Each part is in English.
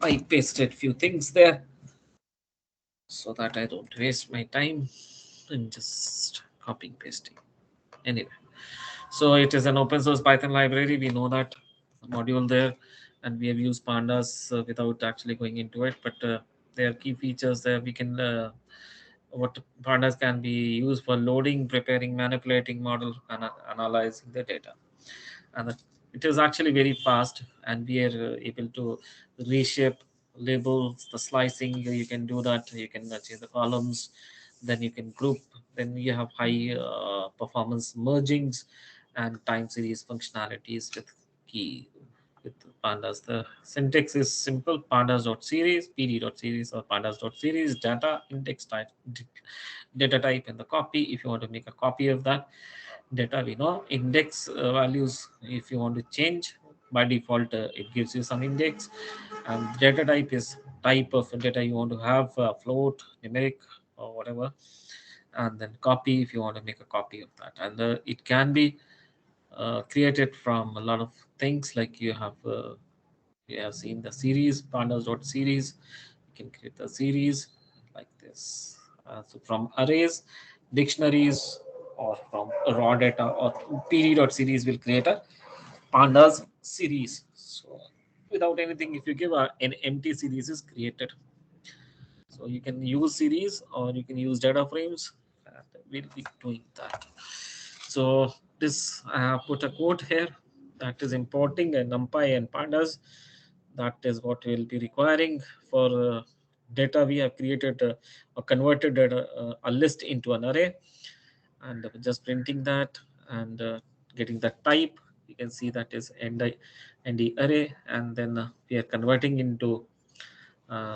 I pasted few things there so that I don't waste my time and just copying pasting. Anyway, so it is an open source Python library. We know that module there, and we have used pandas without actually going into it. But there are key features there. We can what pandas can be used for loading, preparing, manipulating model, and analyzing the data. And it is actually very fast, and we are able to reshape labels, the slicing. You can do that. You can change the columns, then you can group, then you have high performance mergings and time series functionalities with key with pandas. The syntax is simple: pandas.series, pd.series, or pandas.series, data index type, data type, and the copy. If you want to make a copy of that data, we know index values. If you want to change, by default it gives you some index, and data type is type of data you want to have, float, numeric, or whatever. And then copy, if you want to make a copy of that. And it can be created from a lot of things, like you have seen the series, pandas.series. You can create the series like this. So from arrays, dictionaries, or from raw data, or pd.series will create a pandas series. So without anything, if you give an empty series is created. So you can use series or you can use data frames, and we'll be doing that. So this I have put a quote here, that is importing a NumPy and pandas. That is what we'll be requiring for data. We have created or converted data, a list into an array, and just printing that and getting the type. You can see that is ND array, and then we are converting into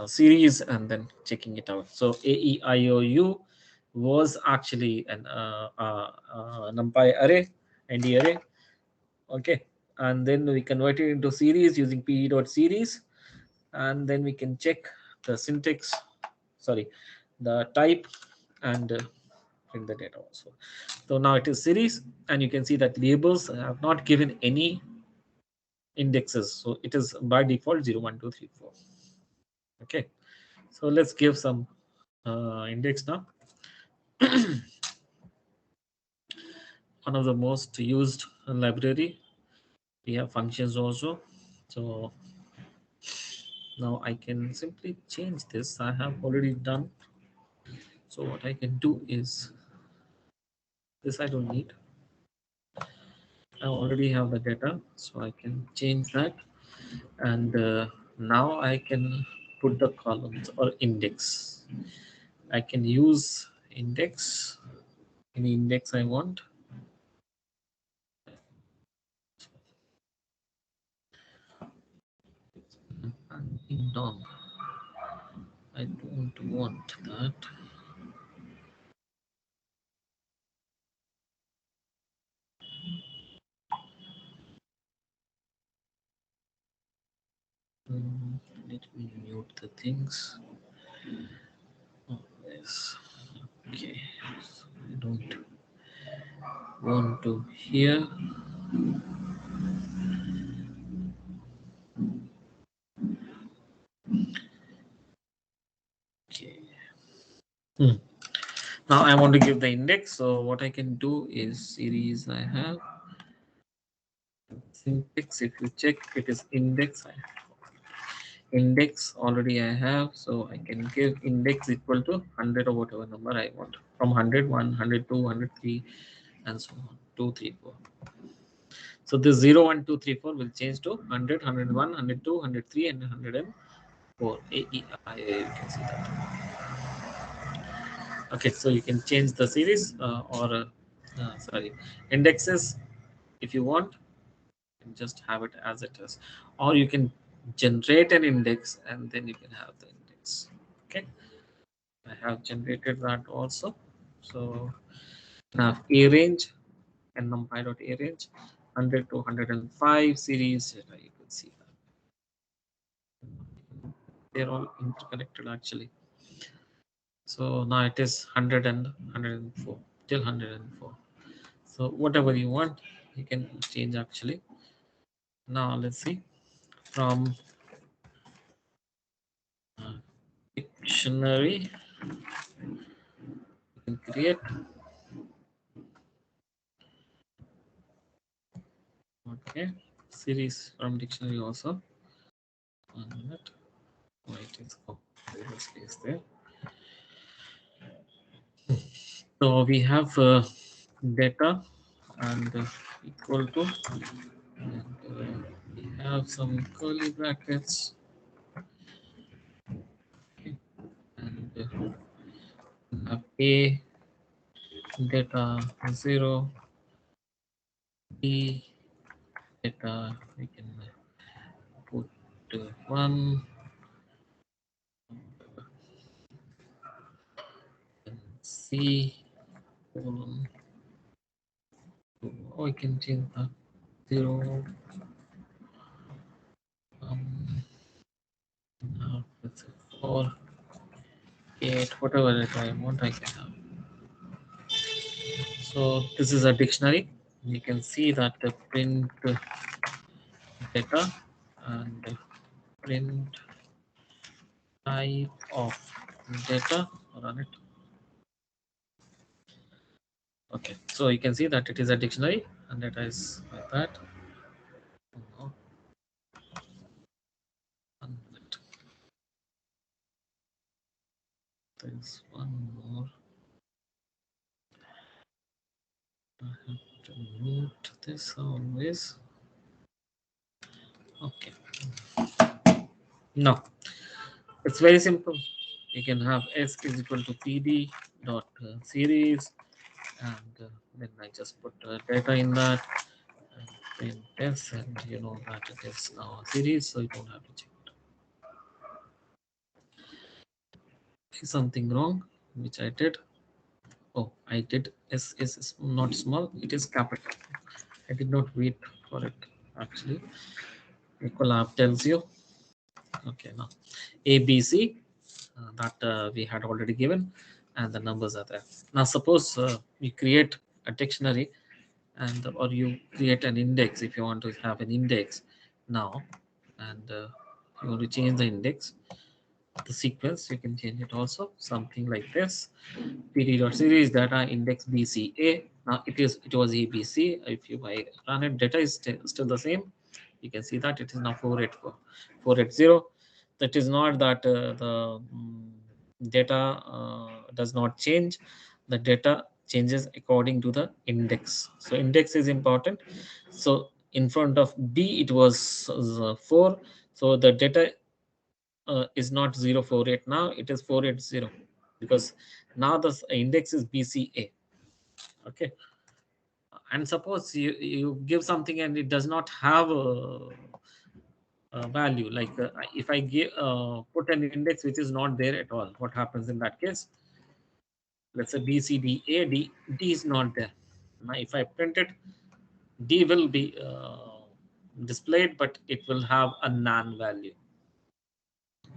series and then checking it out. So AEIOU was actually an NumPy array, ND array. Okay, and then we convert it into series using pd.series, and then we can check the syntax, sorry, the type, and print the data also. So now it is series, and you can see that labels have not given any indexes, so it is by default 0, 1, 2, 3, 4. Okay, so let's give some index now. One of the most used library. We have functions also. So now I can simply change this. I have already done. So what I can do is this I don't need. I already have the data, so I can change that. And now I can put the columns or index. I can use index, any index I want. No, I don't want that. Let me mute the things. Oh, yes. Okay. So I don't want to hear. Okay. Now I want to give the index. So what I can do is series I have syntax. If you check, it is index. I have index already I have, so I can give index equal to 100 or whatever number I want, from 100, 102, 103, and so on, 2, 3, 4. So this 0, 1, 2, 3, 4 will change to 100, 101, 102, 103, and 104. AEI, you can see that. Okay, so you can change the series or sorry, indexes if you want, and just have it as it is, or you can generate an index and then you can have the index. Okay, I have generated that also. So now a range and numpy.a range 100 to 105 series data, you can see that they're all interconnected actually. So now it is 100 and 104 till 104. So whatever you want, you can change actually. Now let's see from dictionary you can create. Okay, series from dictionary also. One minute. Why it is there is space there. So we have data and equal to, and we have some curly brackets. Okay. And we have a data 0, b data we can put 1, and c colon 2. Oh, I can change that 0. Let's say 4, 8, whatever I want, I can have. So this is a dictionary. You can see that the print data and print type of data. Run it. Okay, so you can see that it is a dictionary and data is like that. Oh, 1 minute. There's one more. I have to mute this always. Okay. Now it's very simple. You can have s is equal to pd dot series, and then I just put data in that and print s, and you know that it is now a series, so you don't have to check it. Is something wrong which I did? Oh, I did s is not small, it is capital. I did not wait for it actually. Ecolab tells you. Okay, now ABC that we had already given, and the numbers are there. Now suppose you create a dictionary, and or you create an index if you want to have an index now, and you want to change the index, the sequence you can change it also, something like this. pd.series data index bca. Now it was abc. If you run it, data is still the same. You can see that it is now 484 480. That is not that the data does not change. The data changes according to the index. So index is important. So in front of b it was 4, so the data is not 048, now it is 480, because now the index is bca. Okay, and suppose you give something and it does not have a value, like if I give put an index which is not there at all, what happens in that case? Let's say b c d a d, d is not there. Now if I print it, d will be displayed, but it will have a non value,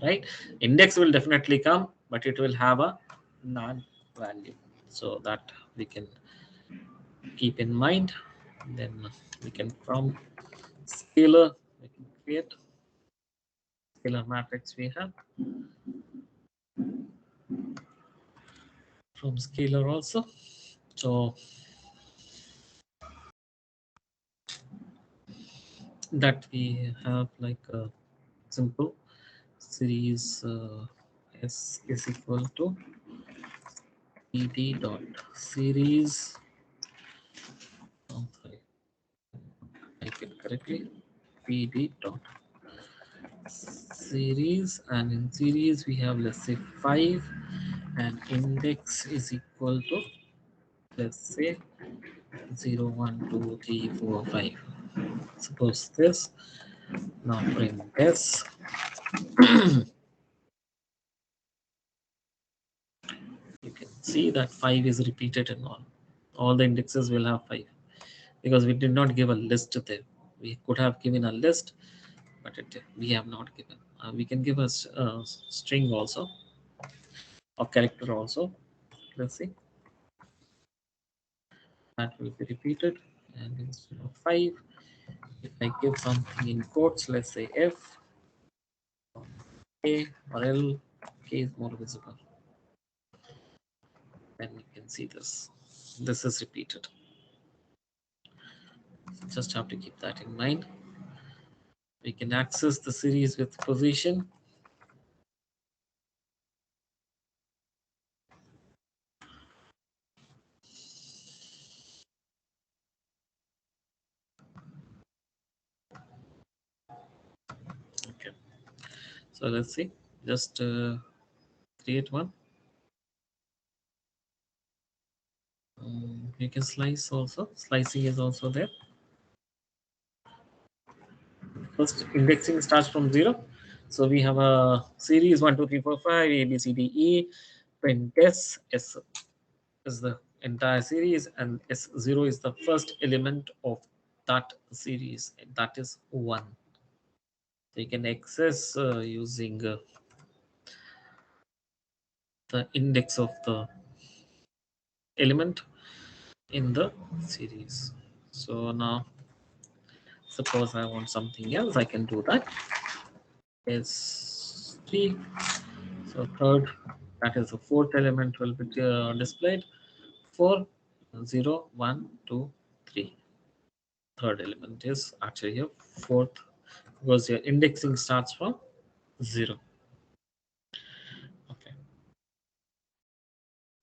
right? Index will definitely come, but it will have a non value, so that we can keep in mind. Then we can, from scalar, we can create scalar matrix. We have from scalar also. So that we have like a simple series s is equal to pd dot series. Oh, sorry, type it correctly. Pd dot series, and in series we have, let's say, 5, and index is equal to, let's say, 0 1 2 3 4 5. Suppose this. Now print this. You can see that 5 is repeated in all the indexes will have 5, because we did not give a list there. We could have given a list, but we have not given. We can give a string also, or character also. Let's see, that will be repeated. And instead of 5, if I give something in quotes, let's say f, a, or l, K is more visible. Then you can see this. This is repeated. Just have to keep that in mind. We can access the series with position. Okay. So let's see. Just create one. You can slice also. Slicing is also there. First, indexing starts from 0. So we have a series 1, 2, 3, 4, 5, A, B, C, D, E. Print S. S is the entire series, and S0 is the first element of that series. That is 1. So you can access using the index of the element in the series. So now, suppose I want something else, I can do that. S3. So third, that is the fourth element will be displayed. 4, 0, 1, 2, 3. Third element is actually here fourth, because your indexing starts from 0. Okay.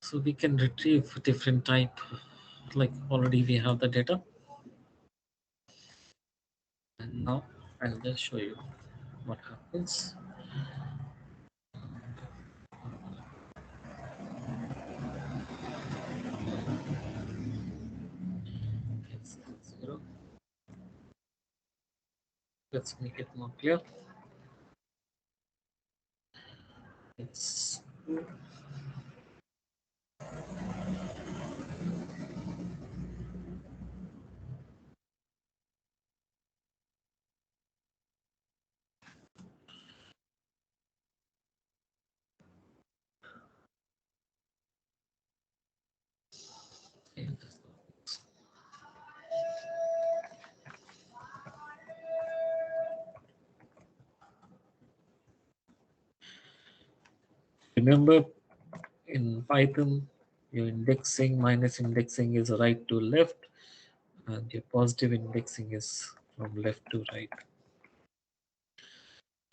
So we can retrieve different type, like already we have the data. And now I'll just show you what happens. It's 0. Let's make it more clear. It's 2. Remember, in Python, your indexing minus indexing is right to left, and your positive indexing is from left to right.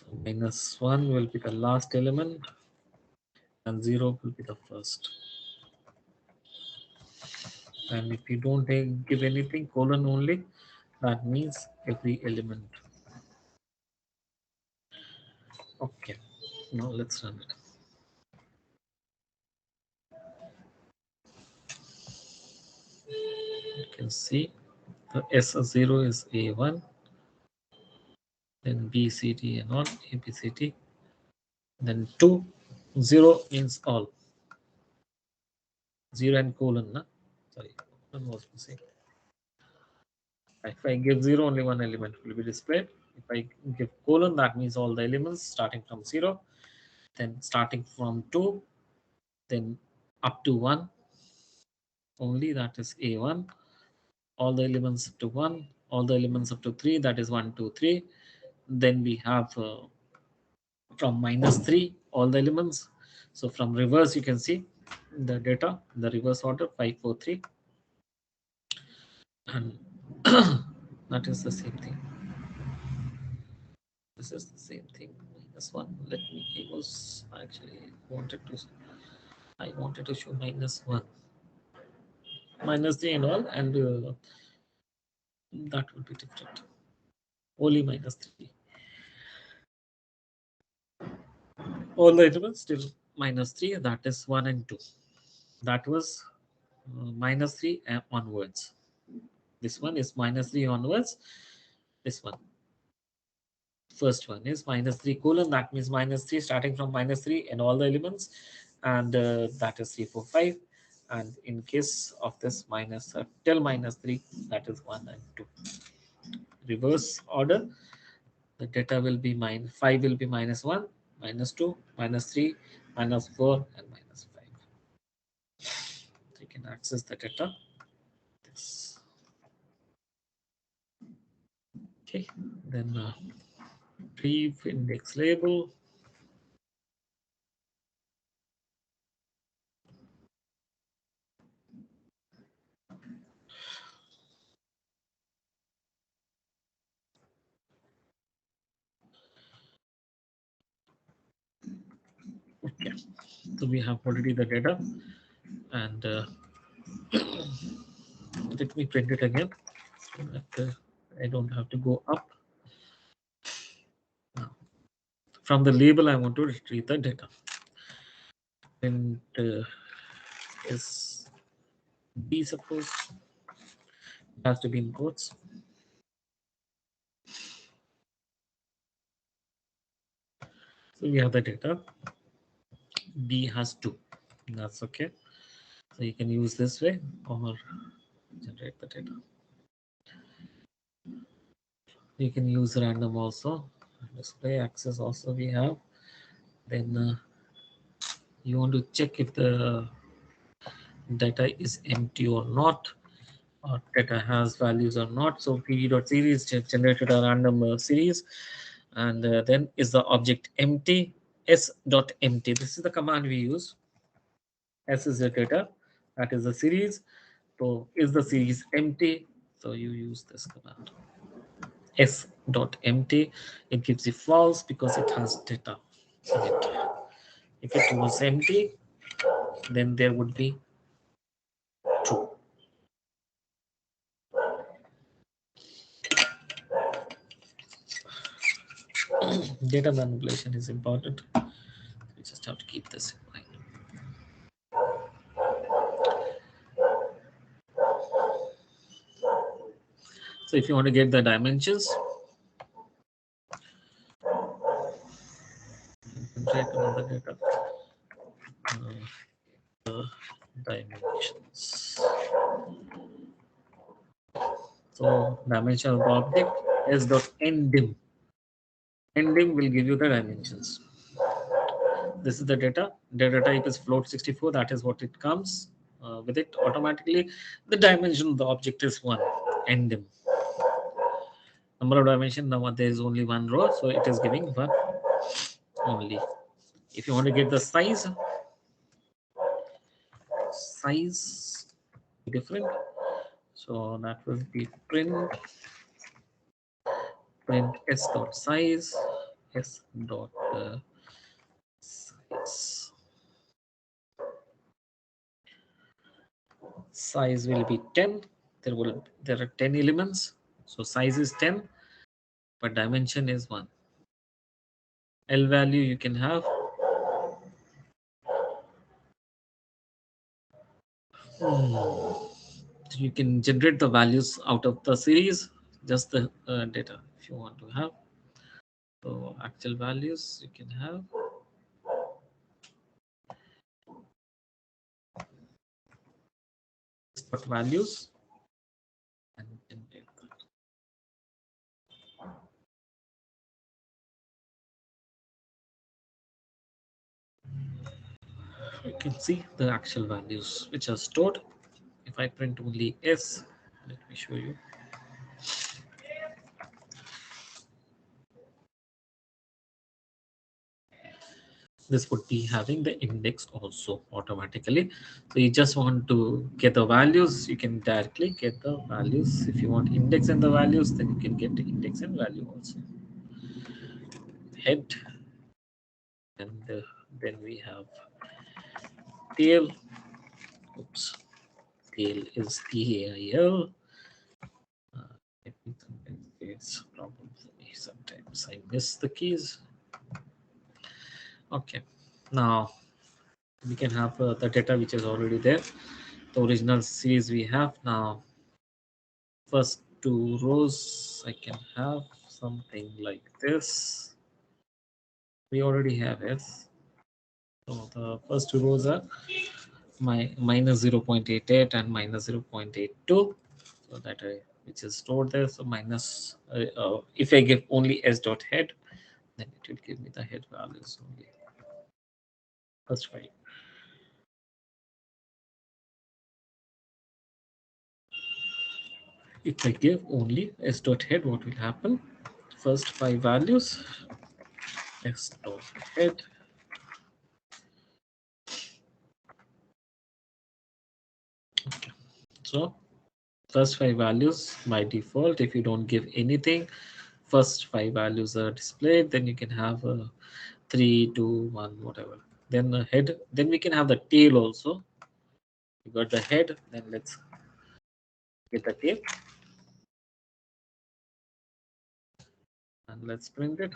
So -1 will be the last element, and 0 will be the first. And if you don't give anything, colon only, that means every element. Okay, now let's run it. You can see the S0 is A1, then B, C, D, and all, A, B, C, D. Then 2, 0 means all. 0 and colon, na? Sorry, one was missing. If I give 0, only one element will be displayed. If I give colon, that means all the elements starting from 0, then starting from 2, then up to 1, only that is A1. All the elements up to 1, all the elements up to 3, that is 1, 2, 3. Then we have from -3, all the elements. So from reverse, you can see the data, the reverse order 5, 4, 3. And that is the same thing. This is the same thing. -1. Let me. I was actually wanted to. I wanted to show -1, -3, and all, and that would be different. Only -3. All the intervals still -3. That is 1 and 2. That was -3 onwards. This one is -3 onwards. This one. First one is -3 colon. That means -3 starting from -3 and all the elements, and that is 3, 4, 5. And in case of this minus till -3, that is 1 and 2. Reverse order, the data will be 5 will be -1, -2, -3, -4, and -5. So you can access the data. This. Okay, then retrieve index label. So we have already the data, and let me print it again so that I don't have to go up. Now, from the label, I want to retrieve the data. And is B, suppose it has to be in quotes. So we have the data. B has 2. That's okay. So you can use this way or generate the data. You can use random also. Display access also we have. Then you want to check if the data is empty or not, or data has values or not. So pd.series generated a random series, and then is the object empty? S.empty. This is the command we use. S is the data, that is the series. So is the series empty? So you use this command. S.empty. It gives you false because it has data in it. If it was empty, then there would be true. Data manipulation is important. We just have to keep this in mind. So if you want to get the dimensions, check another data. Dimensions. So dimension of the object is dot endim. Endim will give you the dimensions. This is the data. Data type is float 64. That is what it comes with it automatically. The dimension of the object is 1. Endim. Number of dimension, now there is only one row, so it is giving 1 only. If you want to get the size different, so that will be print s dot size, s dot size will be 10. There are 10 elements, so size is 10, but dimension is 1. L value you can have you can generate the values out of the series, just the data if you want to have. So actual values you can have. What values and generate that. You can see the actual values which are stored. If I print only S, let me show you. This would be having the index also automatically. So you just want to get the values, you can directly get the values. If you want index and the values, then you can get the index and value also. Head, and then we have tail. Oops, tail is tail. It's a problem for me. Sometimes I miss the keys. Okay, now we can have the data which is already there. The original series we have now. First 2 rows, I can have something like this. We already have S. So the first 2 rows are my minus 0.88 and minus 0.82. So that which is stored there. So minus, if I give only S dot head, then it will give me the head values only. First 5. If I give only S dot head, what will happen? First 5 values, S dot head. Okay. So first 5 values by default, if you don't give anything, first 5 values are displayed, then you can have a 3, 2, 1, whatever. then the head, then we can have the tail also. We got the head, then let's get the tail and let's print it.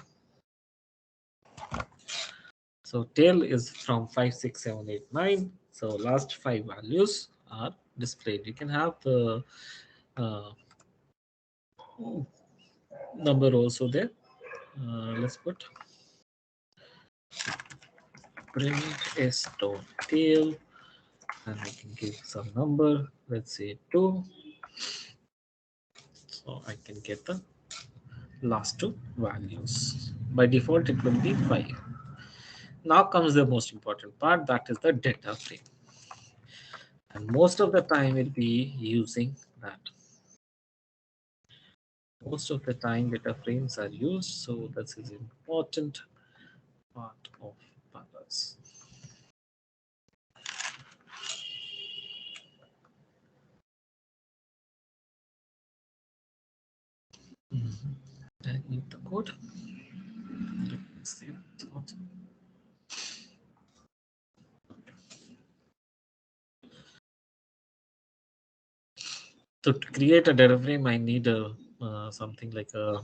So tail is from 5, 6, 7, 8, 9. So last 5 values are displayed. You can have the uh, number also there. Let's put print s dot tail, and I can give some number. Let's say 2. So I can get the last 2 values. By default, it will be 5. Now comes the most important part, that is the data frame. And most of the time we'll be using that. Most of the time data frames are used, so this is important part of Pandas. I need the code. Let's see. So to create a data frame, I need a something like a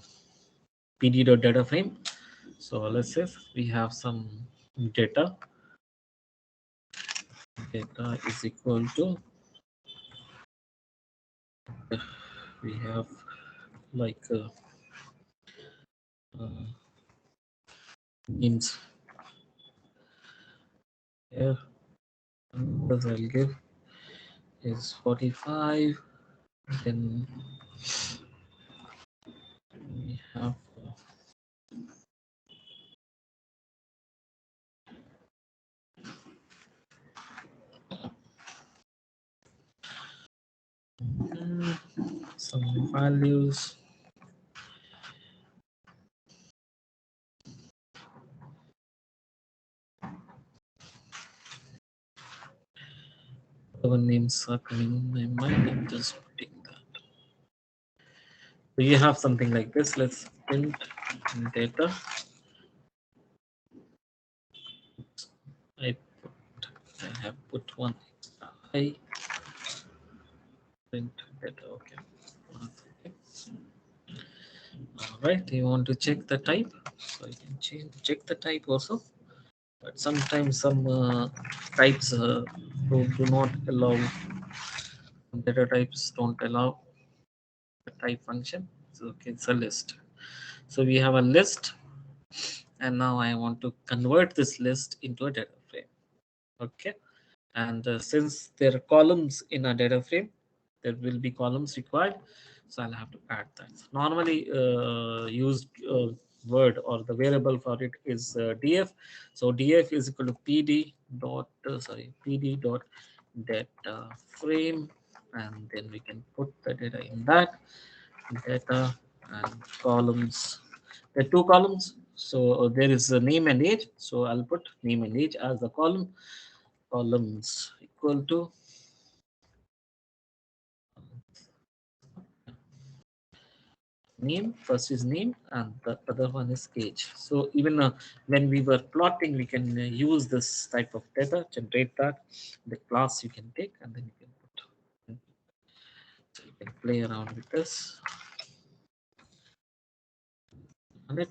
pd.data frame. So let's say we have some data. Data is equal to, we have like means here, numbers I'll give is 45. Then we have some values. Our names are coming in my mind. I'm just putting that. So you have something like this. Let's print data. I have put one I print data. Okay. All right. You want to check the type, so you can check the type also. But sometimes some types do not allow. Some data types don't allow the type function. So okay, it's a list. So we have a list, and now I want to convert this list into a data frame. Okay, and since there are columns in a data frame, there will be columns required, so I'll have to add that. Normally used word or the variable for it is df. So df is equal to pd dot pd dot data frame, and then we can put the data in that data and columns. There are 2 columns, so there is a name and age. So I'll put name and age as the column. Columns equal to name. First is name and the other one is age. So even when we were plotting, we can use this type of data, generate that. The class you can take, and then you can put. So you can play around with this. On it.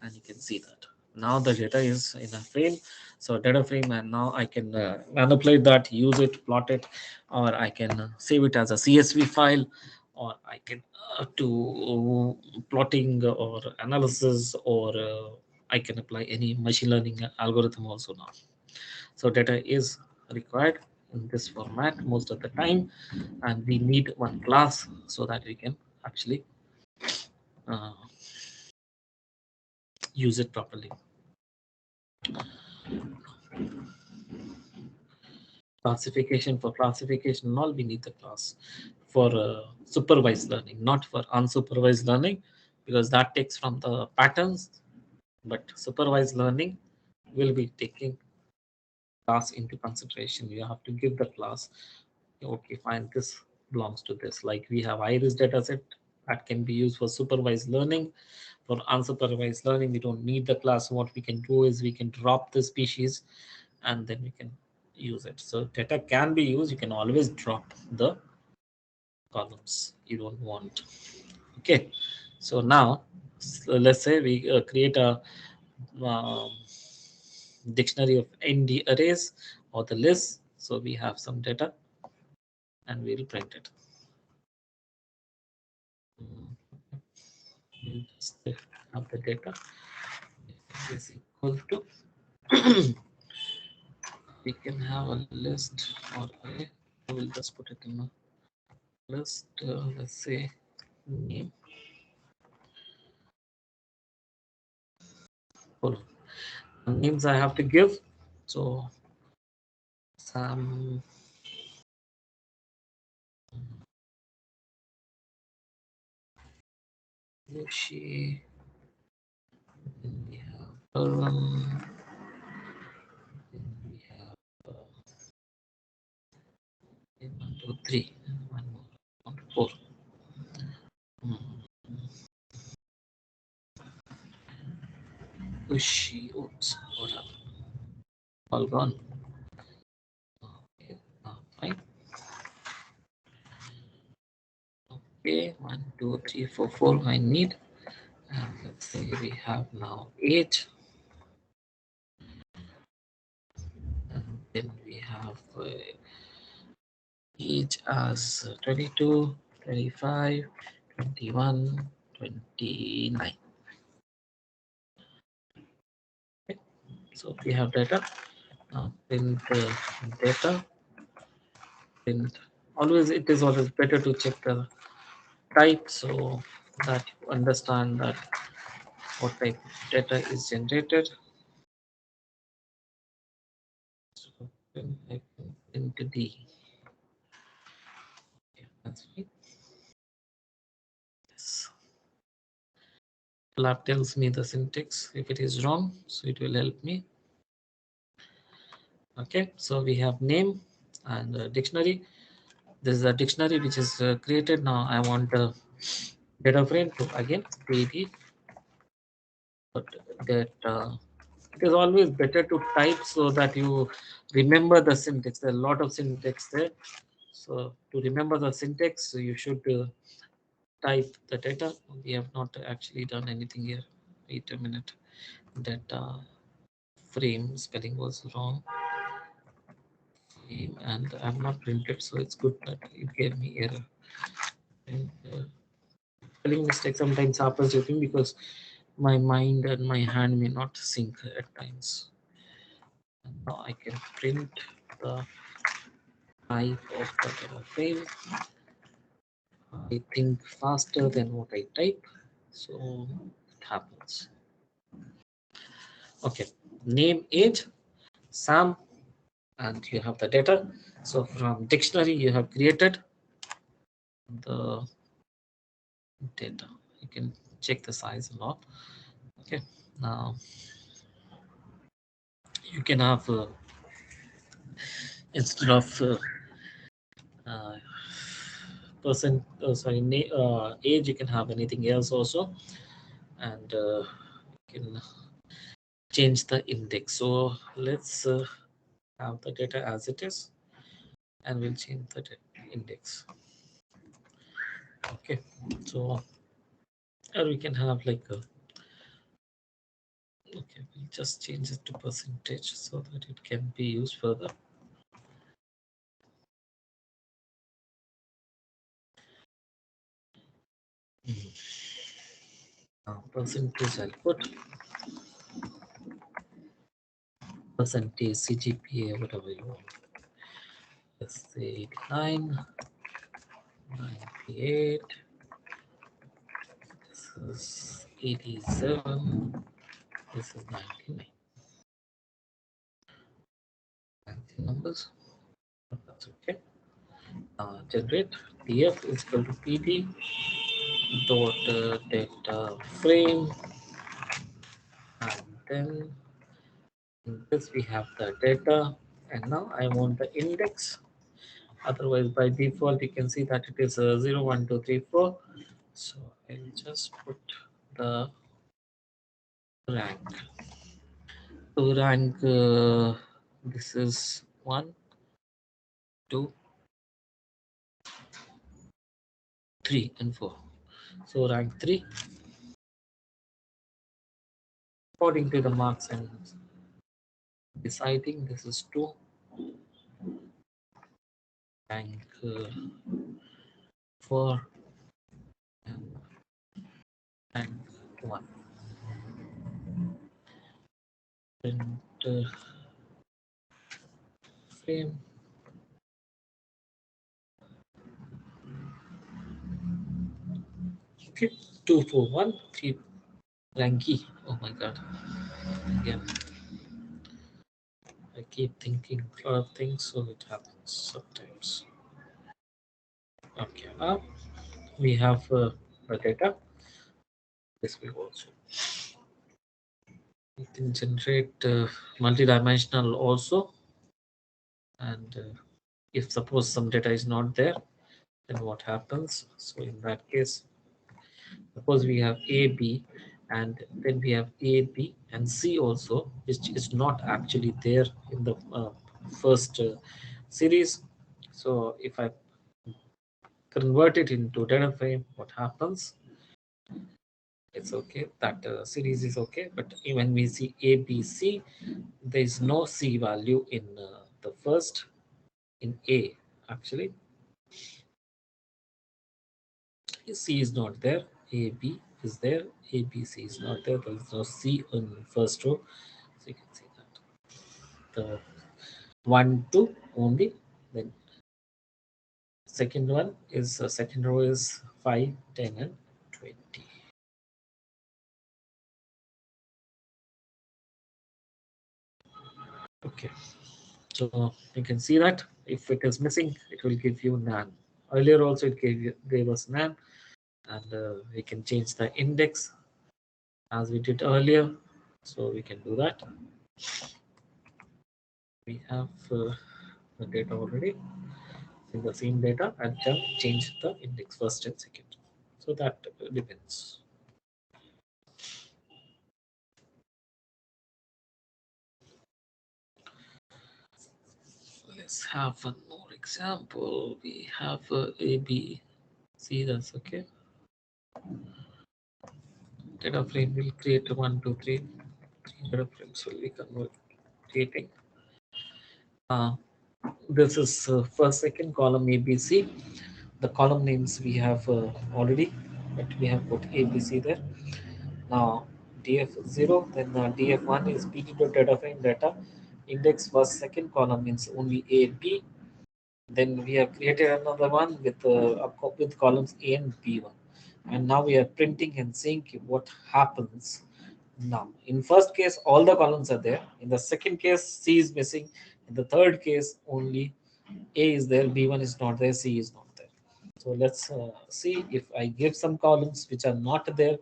And you can see that now the data is in a frame. So data frame, and now I can manipulate that, use it, plot it, or I can save it as a csv file, or I can do plotting or analysis, or I can apply any machine learning algorithm also now. So data is required in this format most of the time, and we need one class so that we can actually uh, use it properly. Classification, for classification and all, we need the class for supervised learning, not for unsupervised learning, because that takes from the patterns. But supervised learning will be taking class into consideration. You have to give the class, okay, fine, this belongs to this. Like we have iris data set, that can be used for supervised learning. For unsupervised learning, we don't need the class. What we can do is we can drop the species and then we can use it. So data can be used. You can always drop the columns you don't want. Okay, so now let's say we create a um, dictionary of ND arrays or the list. So we have some data and we'll print it. We'll just have the data is equal to we can have a list or array. I will just put it in a list. Let's say name. Hold on. Names I have to give. So some Yoshi. Then we have then we have 1, 2, 3. One more. 1, 4. Hmm. Yoshi. Oops. What happened? All gone. Okay. Fine. Okay. 1, 2, 3, 4, 4. I need. And let's say we have now 8. And then we have each as 22, 25, 21, 29. Okay. So we have data. Now print data. Print. Always, it is always better to check the type so that you understand that what type of data is generated. So I can print D. Okay, that's right. Yes. Lab tells me the syntax if it is wrong, so it will help me. Okay, so we have name and dictionary. This is a dictionary which is created. Now I want the data frame to again pd, but that it is always better to type so that you remember the syntax. There are a lot of syntax there, so to remember the syntax you should type the data. We have not actually done anything here. Wait a minute. Data frame spelling was wrong. Frame, and I have not printed, so it's good that it gave me error. And, spelling mistake sometimes happens with me because my mind and my hand may not sync at times. And now I can print the type of the data frame. I think faster than what I type, so it happens. Okay, name, age, Sam, and you have the data. So from dictionary you have created the data. You can check the size and all. Okay, now you can have instead of uh, person sorry age, you can have anything else also, and you can change the index. So let's have the data as it is, and we'll change the index. Okay, so or we can have like a, okay, we'll just change it to percentage so that it can be used further. Percentage I'll put percentage CGPA, whatever you want. Let's say 89, 98, this is 87, this is 99. Fancy numbers, but that's okay. Generate df is equal to pd dot data frame, and then in this we have the data, and now I want the index. Otherwise by default you can see that it is 0, 1, 2, 3, 4. So I'll just put the rank. So rank, this is 1, 2, 3, and 4. So rank 3 according to the marks and deciding this is 2. Rank 4 and rank 1. Print frame. Okay, 2, 4, 1, 3. Ranky. Oh my god. Again. I keep thinking a lot of things, so it happens sometimes. Okay, now we have the data. This will also. We can generate multidimensional also, and if suppose some data is not there, then what happens? So in that case, suppose we have A, B, and then we have A, B, and C also, which is not actually there in the first series. So if I convert it into data frame, what happens? It's okay, that series is okay, but when we see A, B, C, there is no C value in the first, in A actually. C is not there, A, B is there, A, B, C is not there, there is no C in first row. So you can see that the 1, 2 only, then second one is second row is 5, 10, and 20. Okay, so you can see that if it is missing, it will give you nan. Earlier also it gave us nan, and we can change the index as we did earlier. So we can do that. We have the data already in the same data, and then change the index first and second. So that depends. Let's have one more example. We have A, B, C. That's okay. Data frame will create 1, 2, 3. 3 data frames will be creating. This is first, second column ABC. The column names we have already, but we have put ABC there. Now df0, then df1 is pd data frame data. Index first, second column means only A, B. Then we have created another one with columns A and B1. And now we are printing and seeing what happens. Now, in first case, all the columns are there. In the second case, C is missing. In the third case, only A is there, B1 is not there, C is not there. So let's see if I give some columns which are not there,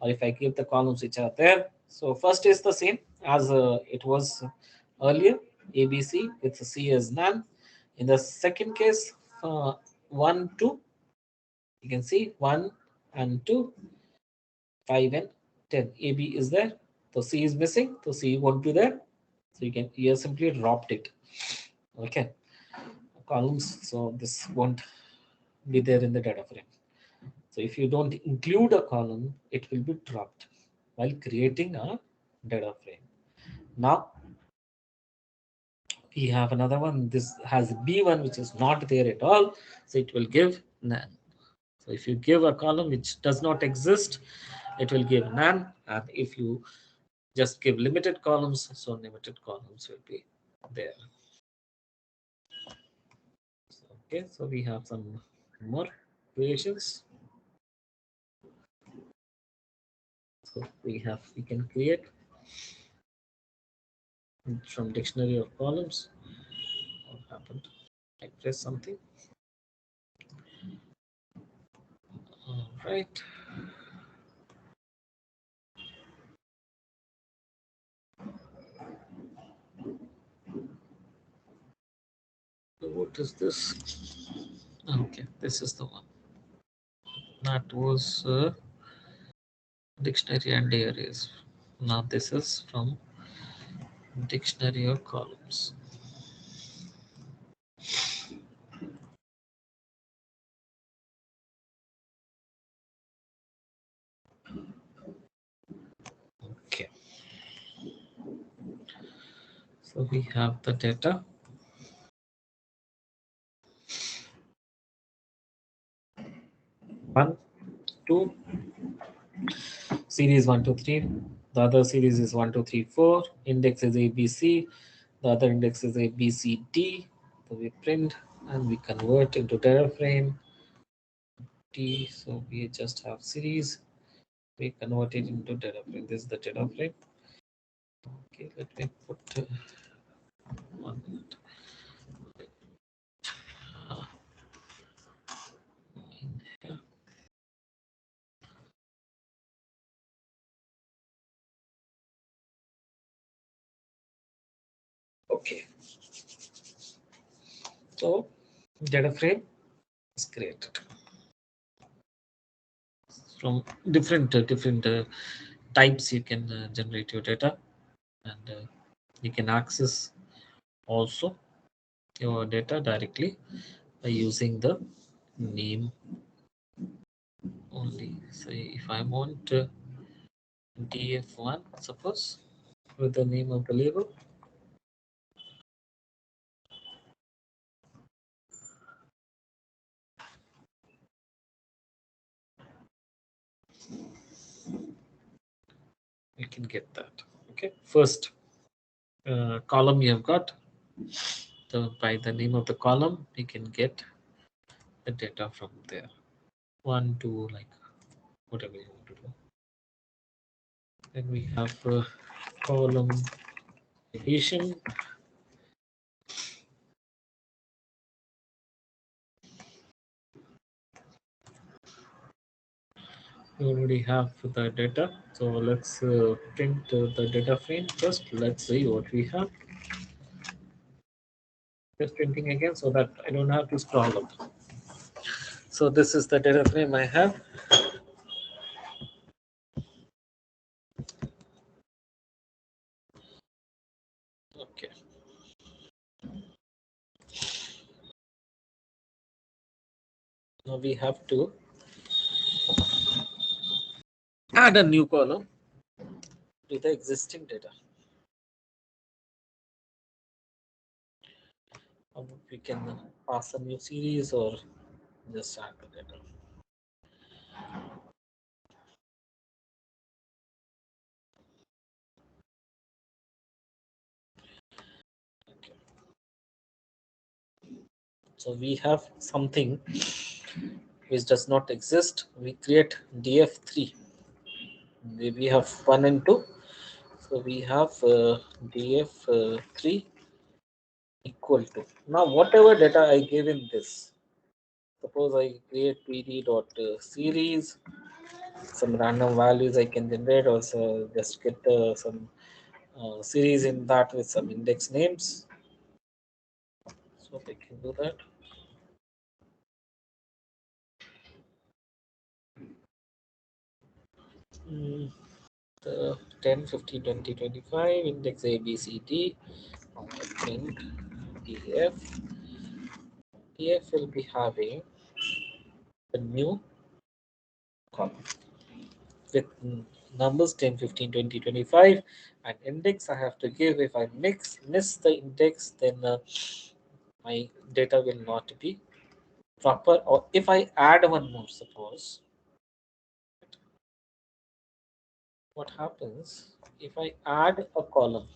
or if I give the columns which are there. So first is the same as it was earlier, ABC with C as none. In the second case, 1, 2, you can see 1 and 2, 5 and 10. AB is there, so C is missing, so C won't be there. So you simply dropped it. Okay, columns, so this won't be there in the data frame. So if you don't include a column, it will be dropped while creating a data frame. Now we have another one. This has B1, which is not there at all. So it will give none. So if you give a column which does not exist, it will give none. And if you just give limited columns, so limited columns will be there. Okay, so we have some more creations. So we can create from dictionary of columns. What happened? I press something. All right. So what is this? Okay, this is the one. That was dictionary and arrays. Now this is from dictionary or columns. Okay. So we have the data. One, two, series 1, 2, 3. The other series is 1, 2, 3, 4. Index is ABC. The other index is ABCD. So we print and we convert into data frame T. So we just have series. We convert it into data frame. This is the data frame. Okay, let me put 1 minute. In here. Okay. So data frame is created from different types. You can generate your data, and you can access also your data directly by using the name only. So if I want df1, suppose, with the name of the label, you can get that. Okay, first column you have got. So by the name of the column, you can get the data from there. 1, 2, like whatever you want to do. Then we have column deviation. We already have the data. So let's print the data frame first. Let's see what we have. Just printing again so that I don't have to scroll up. So this is the data frame I have. Okay. Now we have to add a new column to the existing data. We can pass a new series or just add the data. Okay. So we have something which does not exist. We create df3. We have 1 and 2. So we have df3 equal to. Now whatever data I give in this, suppose I create pd.series, some random values I can generate, also just get some series in that with some index names. So I can do that. The 10, 15, 20, 25, index A, B, C, D, print DF. DF will be having a new column with numbers 10, 15, 20, 25, and index I have to give. If I miss the index, then my data will not be proper. Or if I add one more, suppose, what happens if I add a column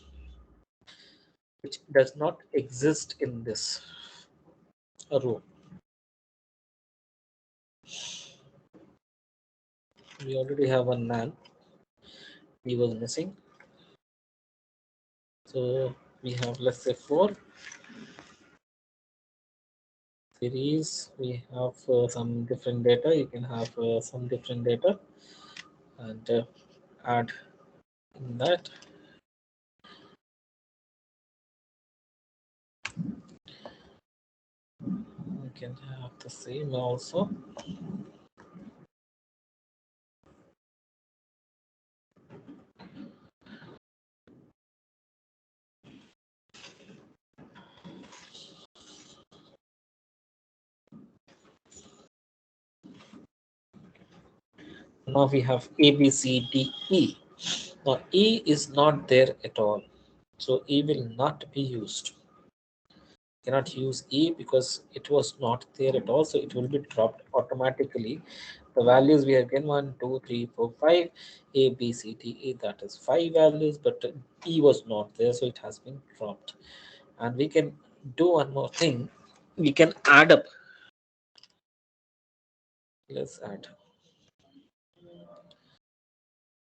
which does not exist in this row? We already have one man, he was missing. So we have, let's say, 4 series. We have some different data. You can have some different data and add in that. You can have the same also. Now we have A, B, C, D, E. Now E is not there at all. So E will not be used. Cannot use E because it was not there at all. So it will be dropped automatically. The values we have given 1, 2, 3, 4, 5, A, B, C, D, E. That is 5 values, but E was not there. So it has been dropped. And we can do one more thing. We can add up. Let's add.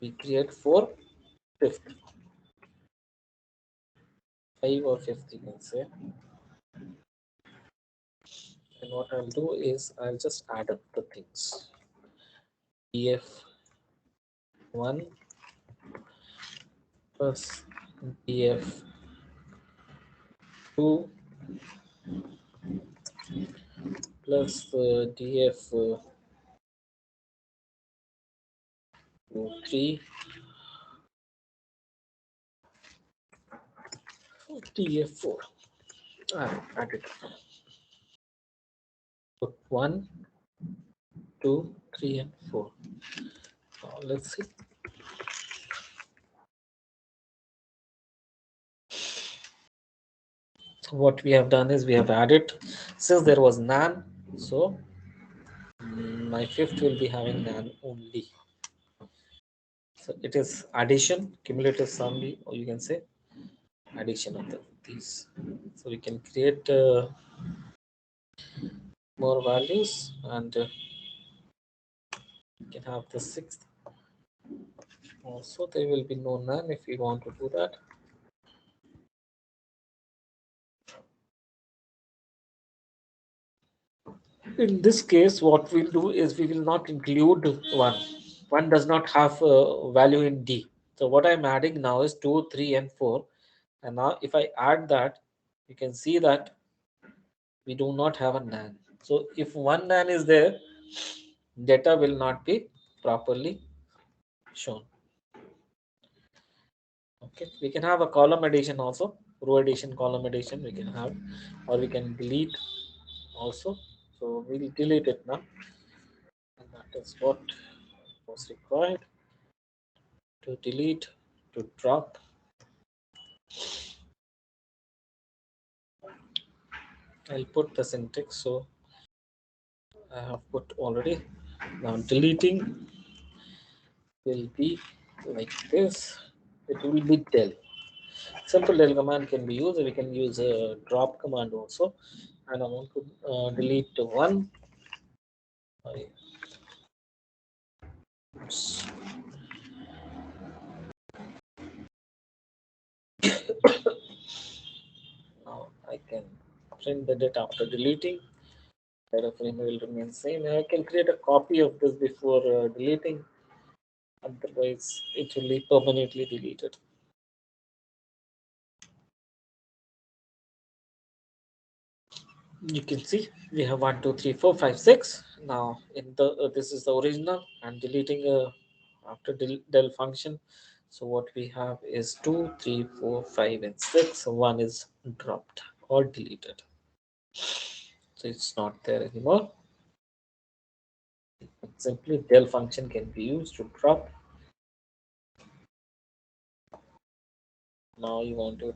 We create 4 fifth. 5 or 5th, you can say. And what I'll do is I'll just add up the things. df1 plus df2 plus df3 df4. I'll add it. Put 1, 2, 3, and 4. Now let's see. So what we have done is we have added, since there was none, so my fifth will be having none only. So it is addition, cumulative sum, or you can say addition of these. So we can create more values, and we can have the sixth. Also, there will be no none if we want to do that. In this case, what we'll do is we will not include 1. 1 does not have a value in D. So what I'm adding now is 2, 3, and 4. And now if I add that, you can see that we do not have a nan. So if one nan is there, data will not be properly shown. Okay, we can have a column addition also, row addition, column addition we can have, or we can delete also. So we'll delete it now. And that is what was required to delete, to drop. I'll put the syntax, so I have put already. Now deleting will be like this. It will be del. Simple del command can be used. We can use a drop command also. And I want to delete 1. Now I can print the data after deleting. Data frame will remain same. I can create a copy of this before deleting. Otherwise, it will be permanently deleted. You can see we have 1, 2, 3, 4, 5, 6. Now in the this is the original. I'm deleting after del function. So what we have is 2, 3, 4, 5, and 6. 1 is dropped or deleted. So it's not there anymore. Simply del function can be used to drop. Now you want to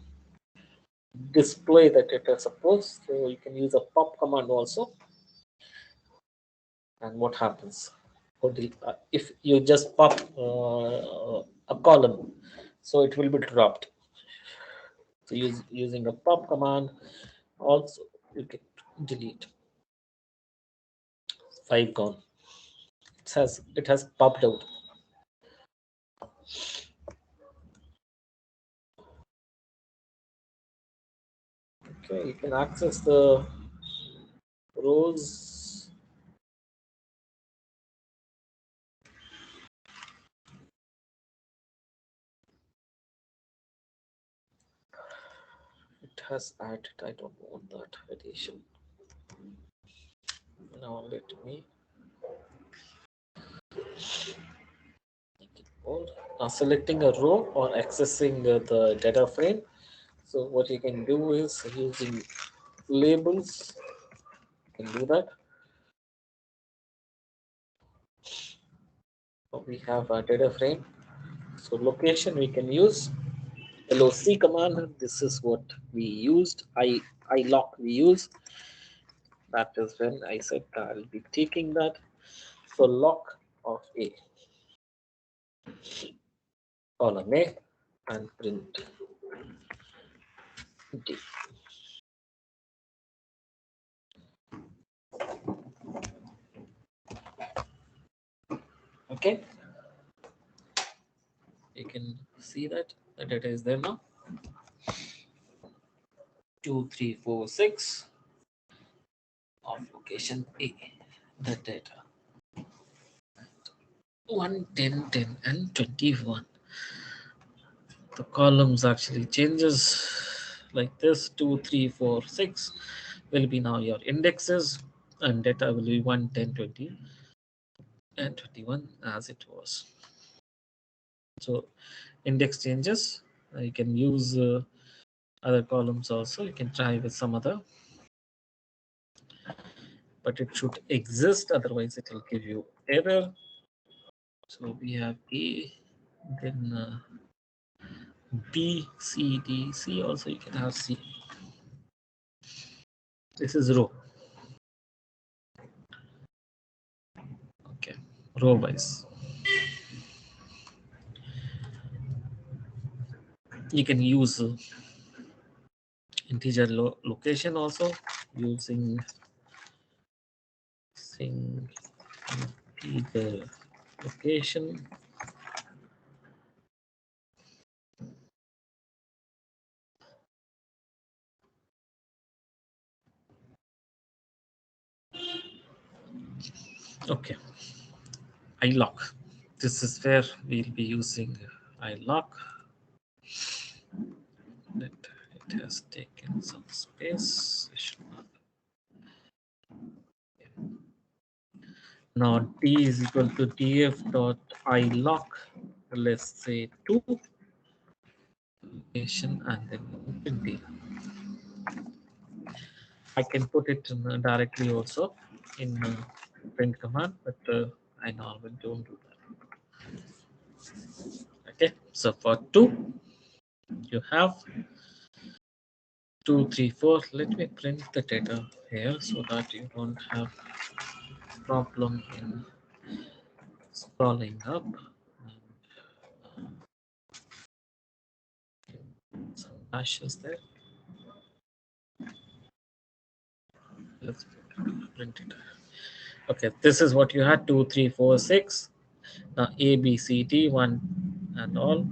display the data, suppose. So you can use a pop command also. And what happens? If you just pop a column, so it will be dropped. So using a pop command, also you can delete. 5 gone. It has popped out. Okay, you can access the rows. It has added. I don't want that addition. Now let me make it bold. Now selecting a row or accessing the data frame. So what you can do is using labels. You can do that. we have a data frame. So location we can use loc command. This is what we used. iloc we use. That is when I said I'll be taking that. So lock of A, column A, and print D. Okay, you can see that the data is there now. 2, 3, 4, 6 of location A, the data. 1, 10, 10, and 21. The columns actually changes like this. 2, 3, 4, 6 will be now your indexes, and data will be 1, 10, 20, and 21 as it was. So index changes. You can use other columns also. You can try with some other, but it should exist, otherwise it will give you error. So we have A, then B, C, D, C also. You can have C. This is row. Okay, row wise. You can use integer location also, using integer location. Okay, iloc. This is where we'll be using iloc. It has taken some space. Now t is equal to df dot iloc. Let's say 2 location and then d. I can put it in, directly also in print command, but I normally don't do that. Okay, so for 2, you have 2, 3, 4. Let me print the data here so that you don't have problem in scrolling up. Some dashes there. Let's print it. Okay, this is what you had: 2, 3, 4, 6. Now A, B, C, D, 1 and all.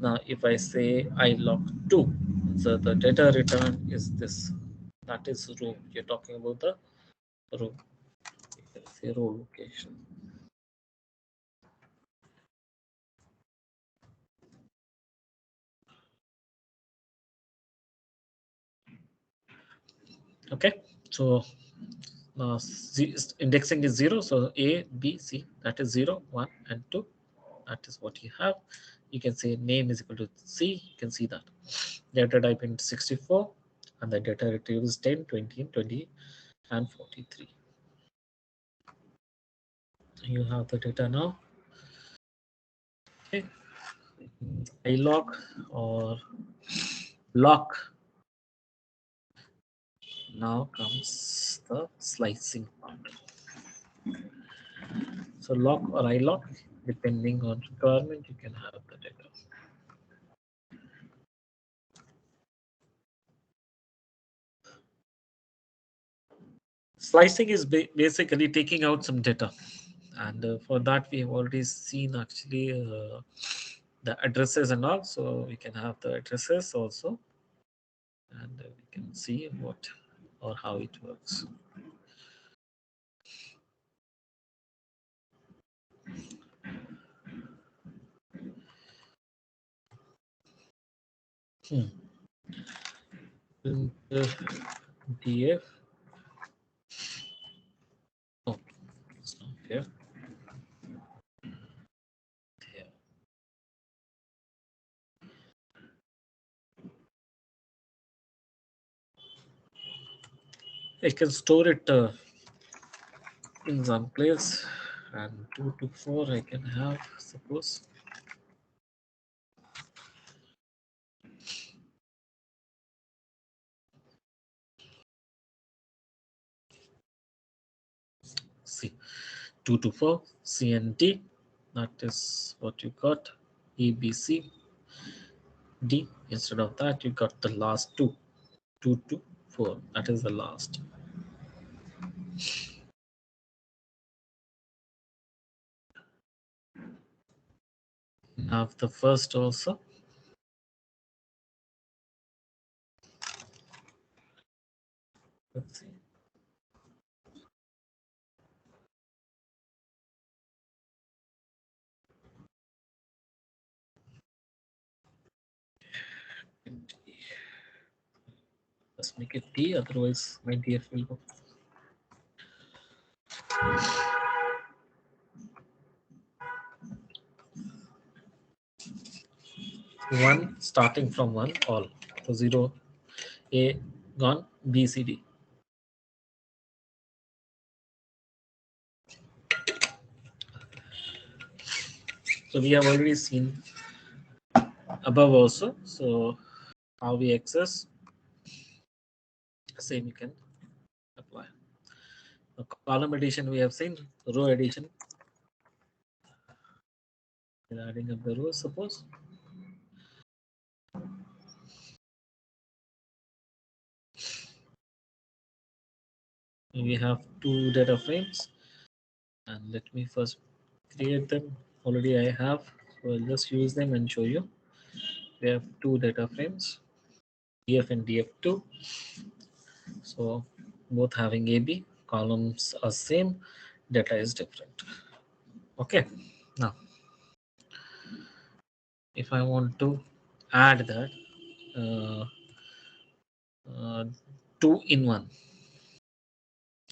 Now if I say iloc 2, so the data return is this. That is row. You're talking about the row. Say row location. Okay, so indexing is 0, so A, B, C, that is 0, 1 and 2. That is what you have. You can say name is equal to C. You can see that data type in 64, and the data retrieve is 10, 20, 20 and 43. You have the data now. Okay, iloc or lock. Now comes the slicing part. So lock or iloc, depending on requirement, you can have the data. Slicing is basically taking out some data, and for that we have already seen actually the addresses and all. So we can have the addresses also, and we can see what or how it works. DF. Oh, it's not here. Here. I can store it in some place. and 2 to 4 I can have, suppose. See, 2 to 4 C and D, that is what you got. A, B, C, D. Instead of that you got the last 2 to 4, that is the last. Have the first also. Let's see. Let's make it D, otherwise my DF will go. One starting from 1 all. So 0, A gone, B, C, D. So we have already seen above also. So how we access, same you can apply. The column addition we have seen, row addition. We're adding up the rows, suppose. We have 2 data frames, and let me first create them. Already I have, so I'll just use them and show you. We have 2 data frames, DF and DF2. So both having AB, columns are same, data is different. Okay, now if I want to add that uh, 2 in 1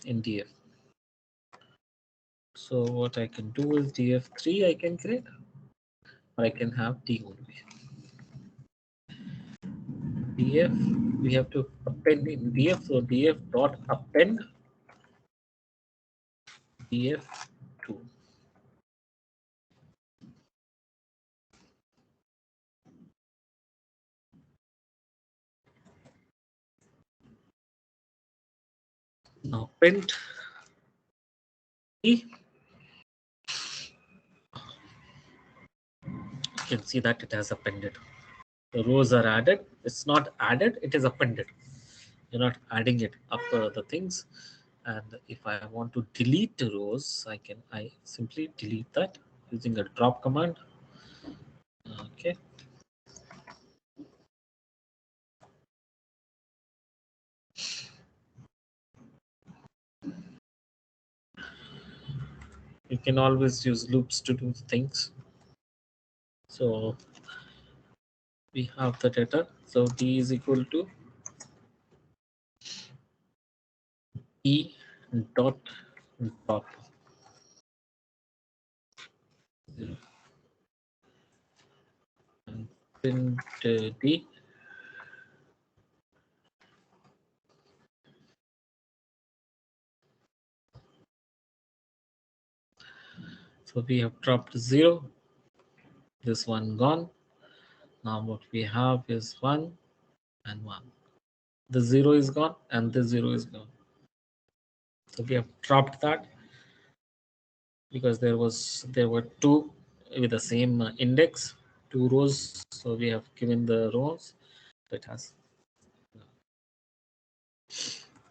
in DF. So what I can do is DF3 I can create, or I can have D only. DF, we have to append in DF, so DF dot append DF2. Now print E. You can see that it has appended. The rows are added. It's not added, it is appended. You're not adding it up the things. And if I want to delete the rows, I simply delete that using a drop command. Okay. You can always use loops to do things. So we have the data. So D is equal to E dot drop. And print D. So we have dropped 0. This one gone. Now what we have is 1 and 1. The 0 is gone and the 0 is gone. So we have dropped that because there were 2 with the same index, 2 rows. So we have given the rows. So it has.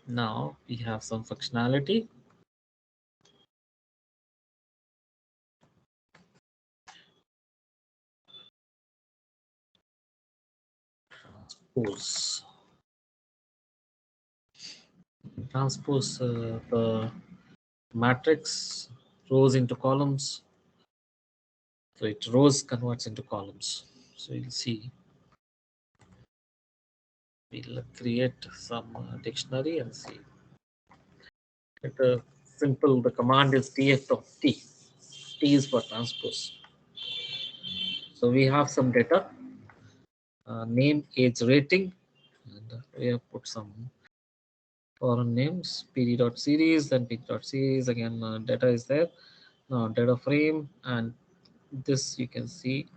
Now we have some functionality. Transpose the matrix rows into columns. So it rows converts into columns. So you'll see. We'll create some dictionary and see. Simple. The command is tf of t. T is for transpose. So we have some data. Name, age, rating, and we have put some foreign names. PD.series and PD.series again. Data is there. Now data frame, and this you can see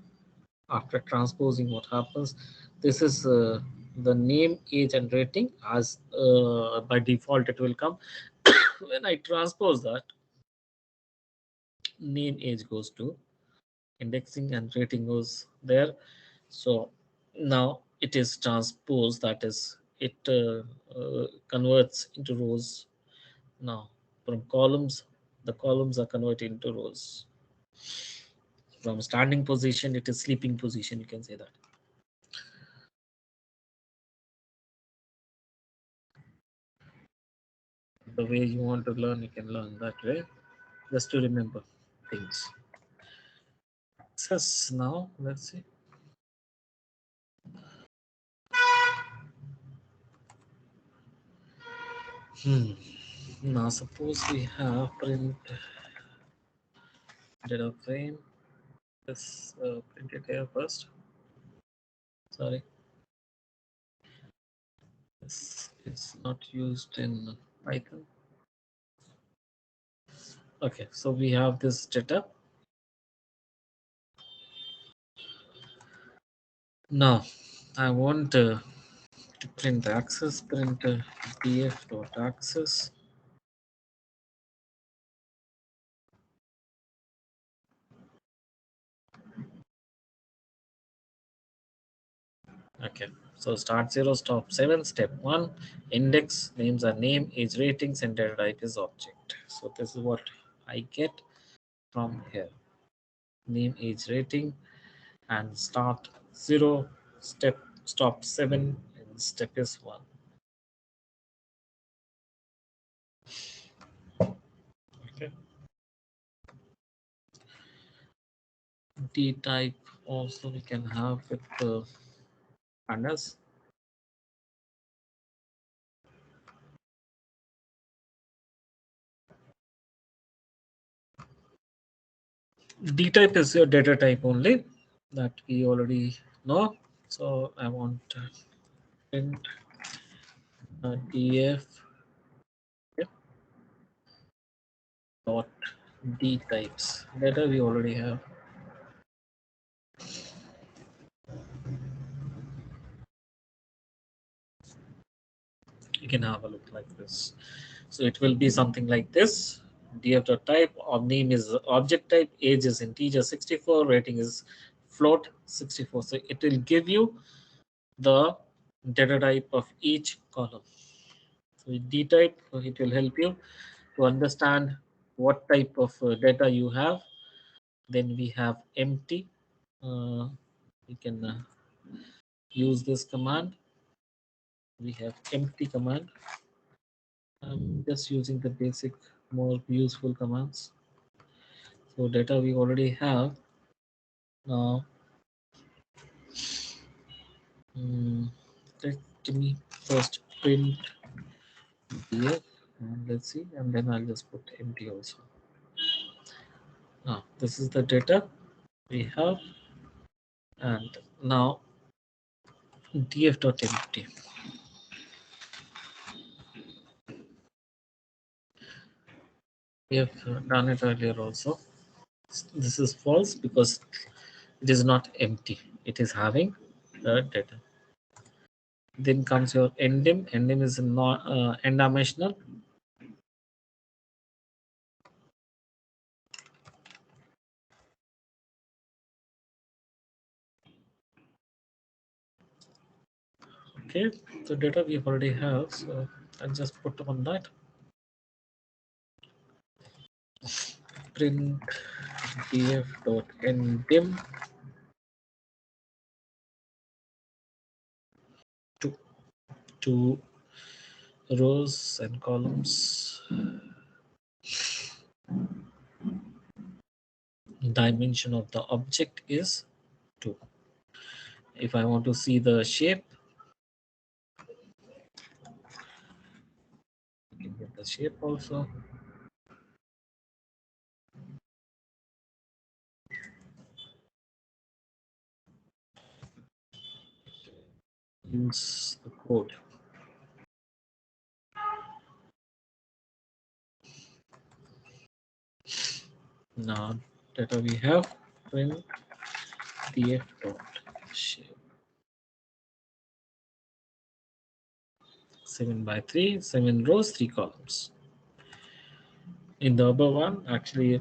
after transposing what happens. This is the name, age, and rating. As by default it will come. When I transpose that, name, age goes to indexing, and rating goes there. So now it is transposed, that is it converts into rows. Now from columns, the columns are converted into rows. From standing position, it is sleeping position, you can say that. The way you want to learn, you can learn that way, just to remember things. Access now, let's see. Now suppose we have print data frame. Let's print it here first. Sorry, this is not used in Python. Okay, so we have this data. Now I want to print the access, print df.access. Okay, so start 0, stop 7, step 1, index, names are name, age, ratings, and data type is object. So this is what I get from here. Name, age, rating, and start 0, step, stop 7, and step is 1. Okay. D type also we can have with Pandas. D type is your data type only, that we already know. So I want to print df dot d types. Data we already have. You can have a look like this. So it will be something like this. Df dot type, name is object type, age is integer 64, rating is float 64. So it will give you the data type of each column. So with D type, it will help you to understand what type of data you have. Then we have empty. We can use this command. We have empty command. I'm just using the basic, more useful commands. So data we already have. Now, let me first print here, and let's see, and then I'll just put empty also. Now this is the data we have, and now df.empty. We have done it earlier also. This is false because it is not empty. It is having the data. Then comes your endim. Endim is not n-dimensional. Okay, the data we already have, so I'll just put on that. Print df.ndim to rows and columns. Dimension of the object is 2. If I want to see the shape, you can get the shape also. Use the code. Now data we have print df dot shape 7 by 3, 7 rows, 3 columns. In the above one, actually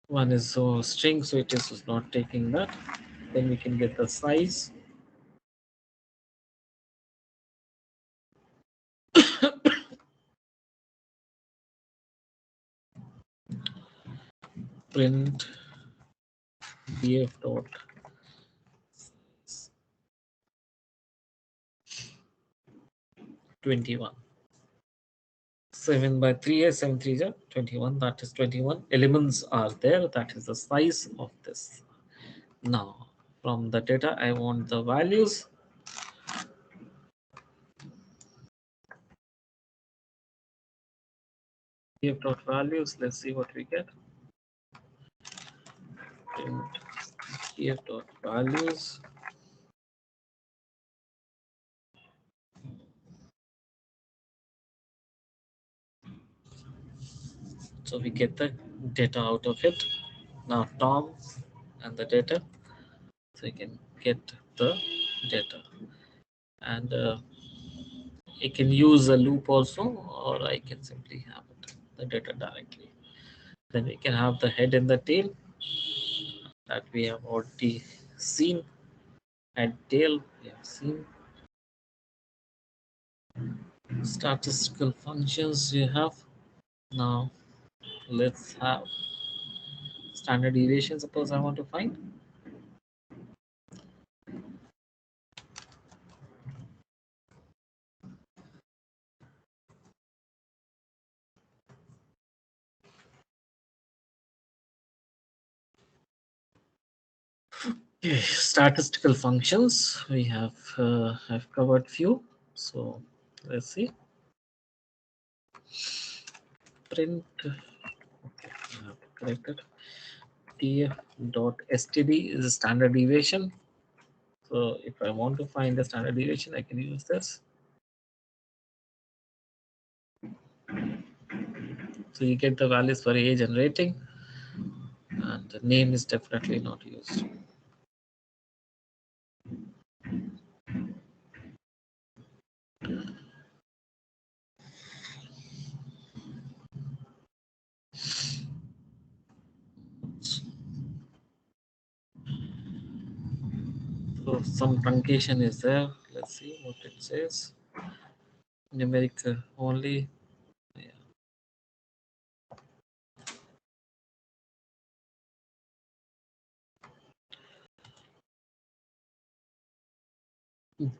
one is so string, so it is not taking that. Then we can get the size. Print df dot size 21. 7 by 3 is 7 3 is 21. That is 21 elements are there. That is the size of this. Now from the data I want the values. Df dot values. Let's see what we get. Print df dot values. So we get the data out of it. Now Tom and the data. So you can get the data. And I can use a loop also, or I can simply have it, the data directly. Then we can have the head and the tail that we have already seen. And tail we have seen. Statistical functions you have. Now let's have standard deviation. Suppose I want to find. Okay, statistical functions. We have covered few. So let's see. Print. Okay, I have to correct it. tf.std is a standard deviation. So if I want to find the standard deviation, I can use this. So you get the values for age and rating, and the name is definitely not used. So some truncation is there. Let's see what it says. Numeric only. Yeah.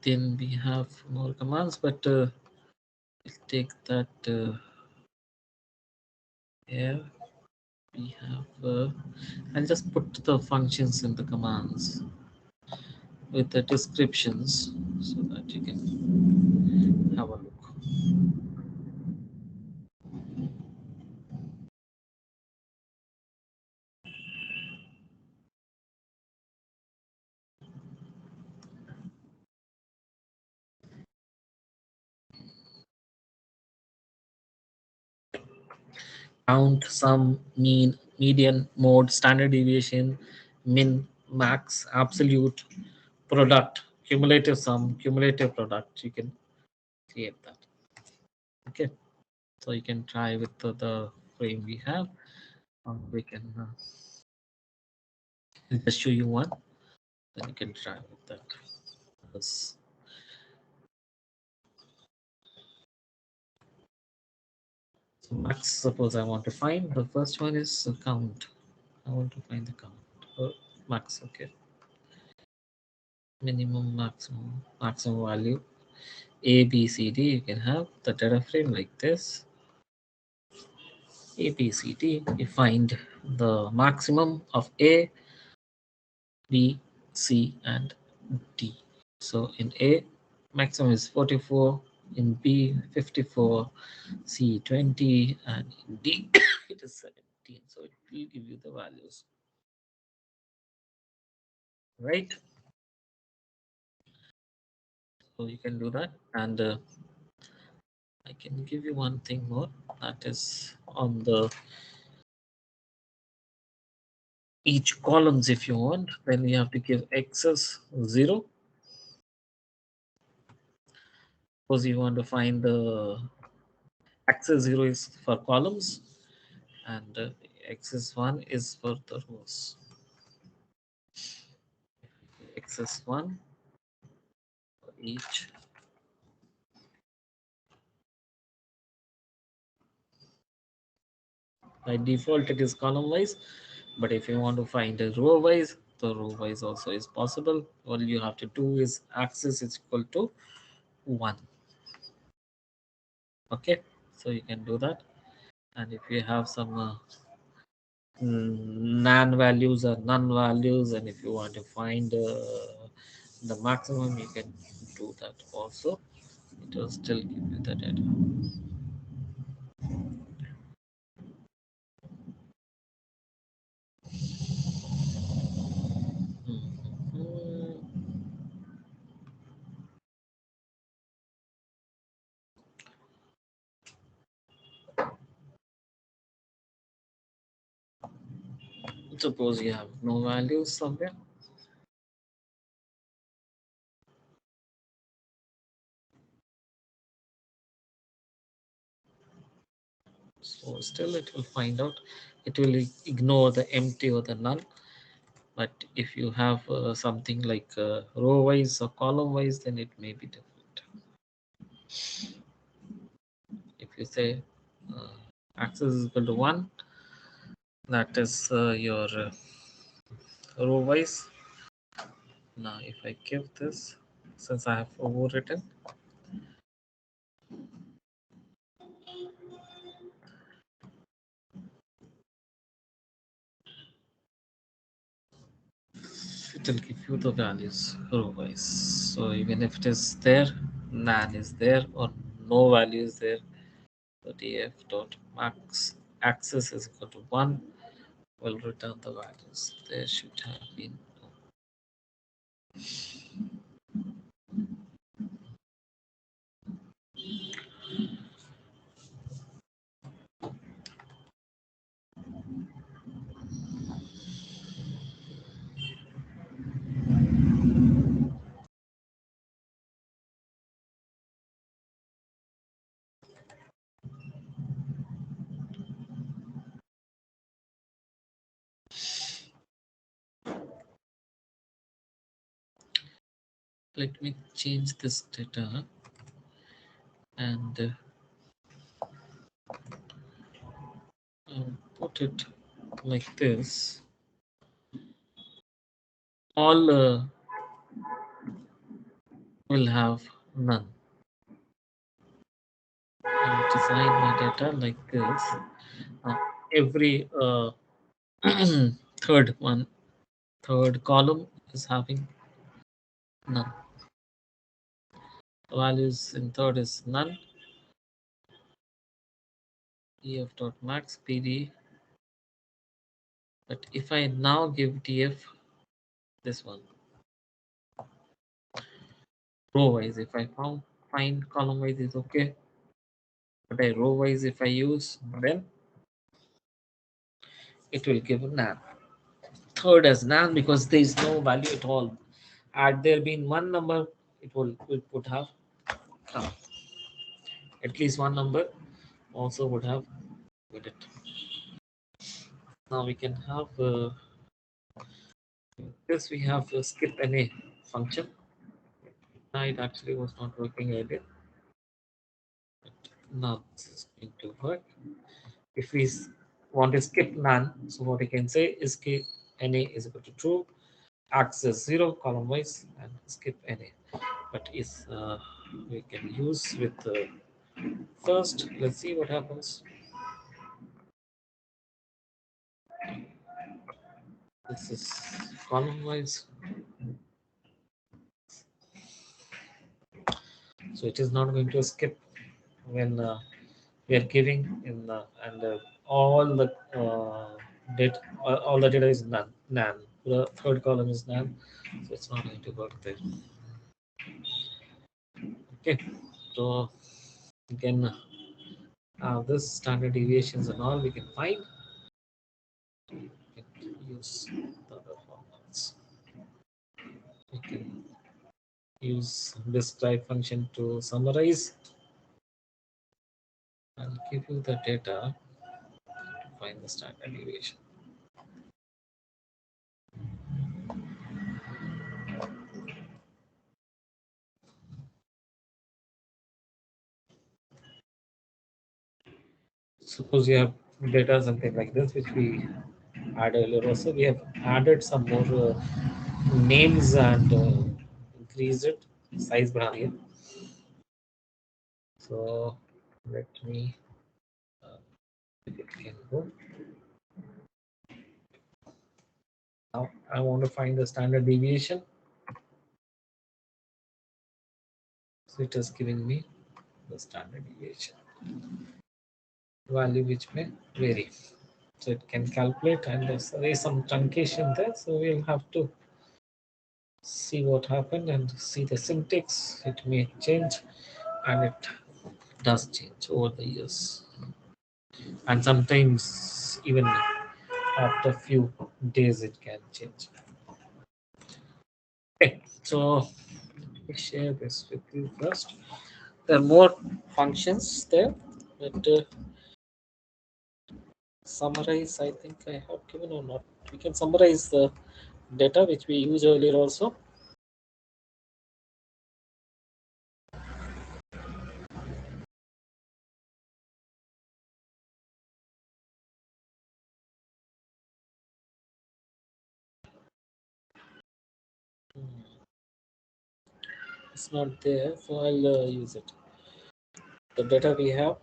Then we have more commands, but we'll take that here. We have. I'll just put the functions in the commands with the descriptions so that you can have a look. Count, sum, mean, median, mode, standard deviation, min, max, absolute, product, cumulative sum, cumulative product. You can create that. Okay, so you can try with the frame we have. We can I'll just show you one. Then you can try with that. Yes. So max, suppose I want to find the first one is count. I want to find the count. Max, okay. Minimum, maximum value. A, B, C, D. You can have the data frame like this. A, B, C, D. You find the maximum of A, B, C, and D. So in A, maximum is 44. In B, 54. C, 20. And in D, it is 17. So it will give you the values. Right? So you can do that. And I can give you one thing more, that is on the each columns. If you want, then we have to give access 0. Suppose you want to find the access 0 is for columns, and access 1 is for the rows. Access 1 for each. By default it is column wise, but if you want to find a row wise, the row wise also is possible. All you have to do is access is equal to 1. Okay, so you can do that. And if you have some nan values or none values, and if you want to find the maximum, you can do that also. It will still give you the data. Mhm. Suppose you have no values somewhere. So still it will find out. It will ignore the empty or the null. But if you have something like row wise or column wise, then it may be different. If you say access is equal to 1, that is your row wise. Now if I give this, since I have overwritten, it will give you the values row wise. So even if it is there, nan is there, or no value is there, so df dot max access is equal to 1 will return the values. There should have been no. Let me change this data and put it like this. All will have none. I'll design my data like this. Every third one, third column is having none. The values in third is none. Ef dot max pd. But if I now give df this one, row wise, if I find column wise is okay, but I row wise if I use, then it will give nan. Third as nan because there is no value at all. Had there been one number, it would have come. At least one number also would have with it. Now we can have this. We have skip NA function. Now it actually was not working earlier, but now this is going to work. If we want to skip none, so what we can say is skip NA is equal to true, access 0 column wise, and skip NA. But is we can use with first. Let's see what happens. This is column wise, so it is not going to skip when we are giving in and all the data, all the data is nan. The third column is nan, so it's not going to work there. Okay, so You can this standard deviations and all we can find. We can use the other formats. We can use describe function to summarize and give you the data to find the standard deviation. Suppose you have data something like this, which we had earlier also. We have added some more names and increased it size बढ़ा दिया. So let me if it can go. Now I want to find the standard deviation. So it is giving me the standard deviation value which may vary. So it can calculate and there is some truncation there. So we'll have to see what happened and see the syntax. It may change and it does change over the years. And sometimes even after a few days it can change. Okay, so let me share this with you first. There are more functions there, but summarize, I think I have given or not. We can summarize the data which we used earlier also. It's not there, so I'll use it. The data we have.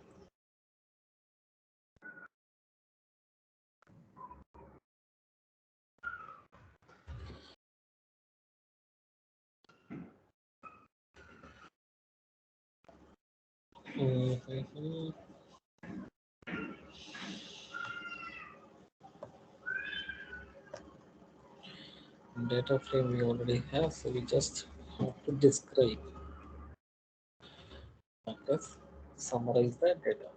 Mhm. Data frame we already have, so we just have to describe. Let's summarize the data.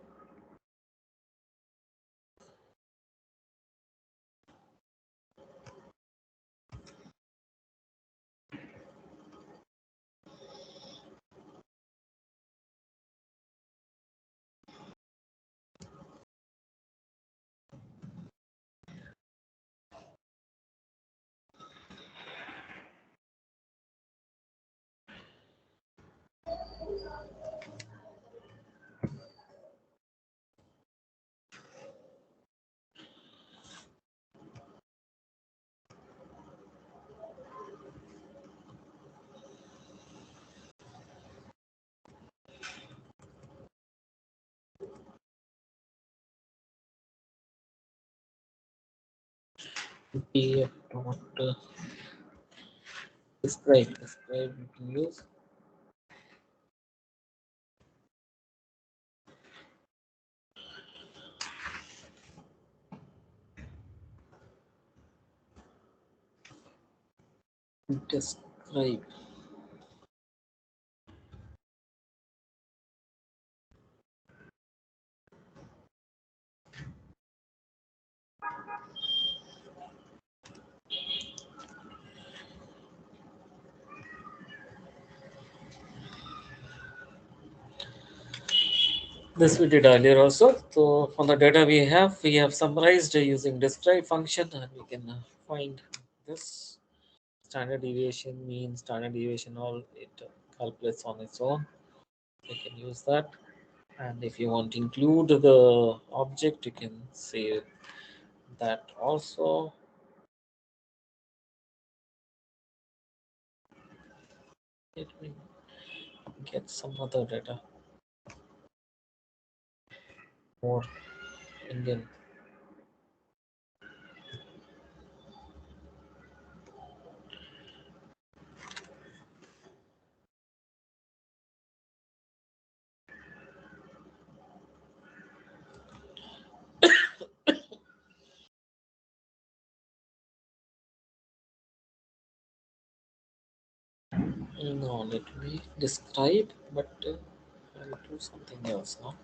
We don't describe we can use. Describe. This we did earlier also. So from the data we have summarized using describe function, and we can find this standard deviation, mean, standard deviation, all it calculates on its own. You can use that. And if you want to include the object, you can say that also. Let me get some other data. More Indian. No, let me describe, but I'll do something else now.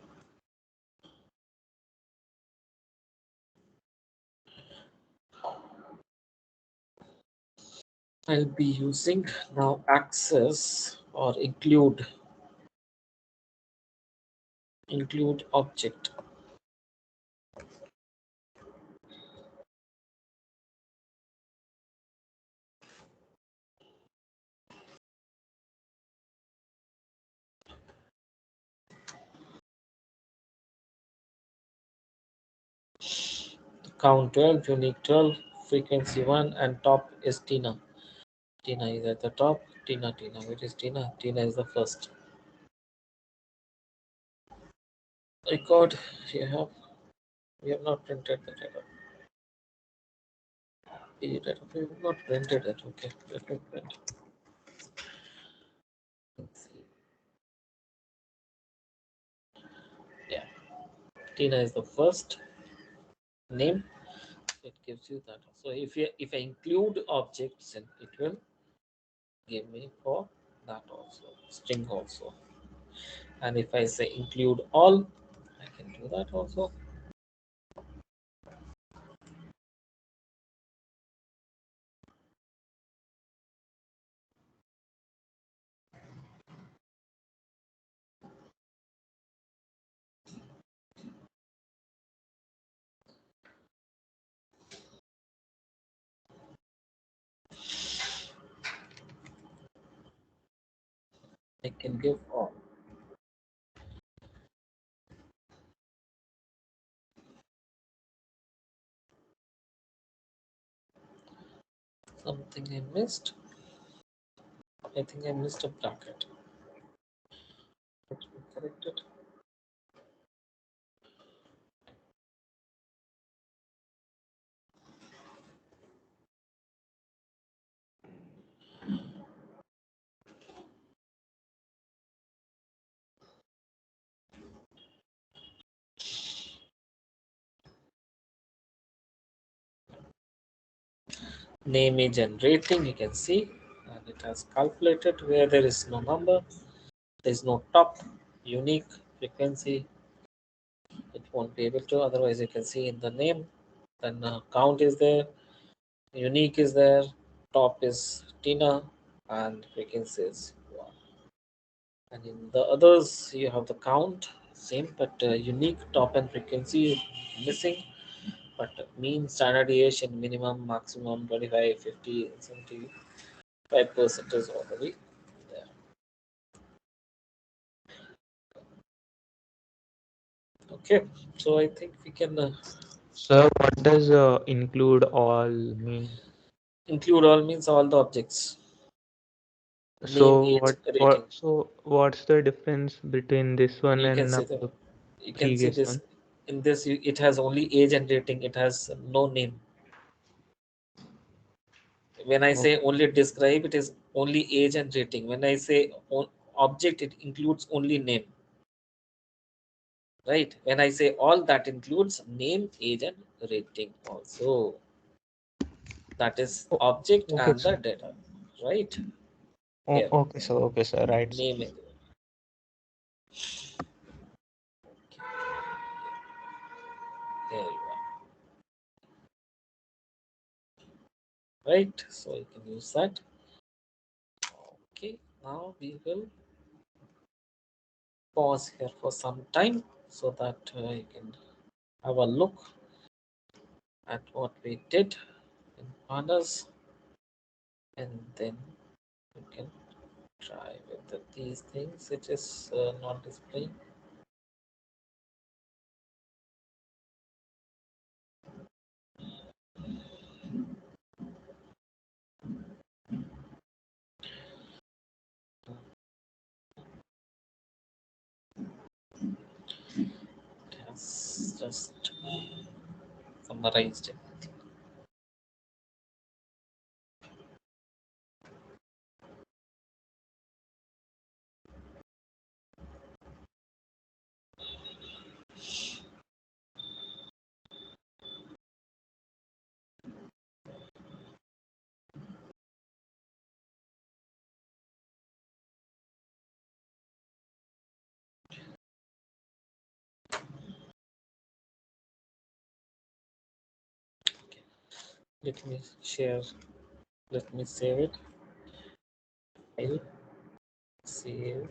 I'll be using now access or include object. Count 12, unique 12, frequency 1, and top is Tina. Tina is at the top. Tina. Where is Tina? Tina is the first. Record. We have not printed the data. We have not printed it. Okay, let me print. Let's see. Yeah, Tina is the first name. It gives you that. So if I include objects, then it will give me for that also string also. And if I say include all, I can do that also. I can give all. Something I missed. I think I missed a bracket. Let me correct it. Name is generating, you can see, and it has calculated where there is no number, there is no top, unique, frequency. It won't be able to, otherwise you can see in the name, then count is there, unique is there, top is Tina, and frequency is 1. And in the others, you have the count, same, but unique, top, and frequency missing. But mean, standard deviation, minimum, maximum, 25, 50, 75% is already there. Okay, so I think we can So what does include all mean? include all means all the objects, name, So age, rating. what's the difference between this one You can and see the the you can see previous this one? in this it has only age and rating. It has no name. When I Oh, say only describe, it is only age and rating. When I say object, it includes only name. Right? When I say all, that includes name, age, and rating also. That is oh, object okay, and the sir. data. Right? Oh, Here. okay, sir. Right, sir. Name it. There you are. Right? So you can use that. Okay. Now we will pause here for some time so that you can have a look at what we did in Pandas, and then you can try with these things. It is not displaying. It has just summarized it. Let me share. Let me save it. I'll save.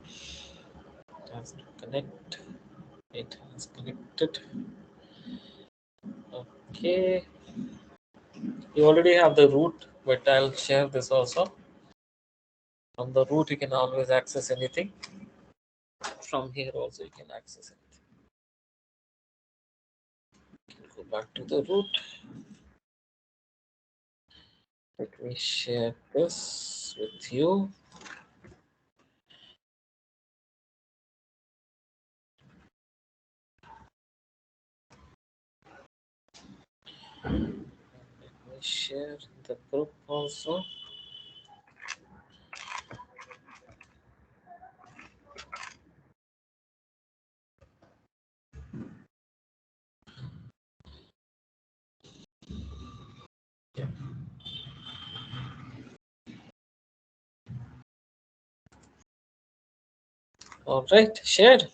It has to connect. It has connected. Okay. You already have the root, but I'll share this also. From the root, you can always access anything. From here also, you can access it. Go back to the root. Let me share this with you. Let me share the group also. Yeah. All right, shared.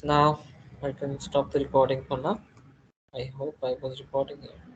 Now I can stop the recording for now. I hope I was recording here.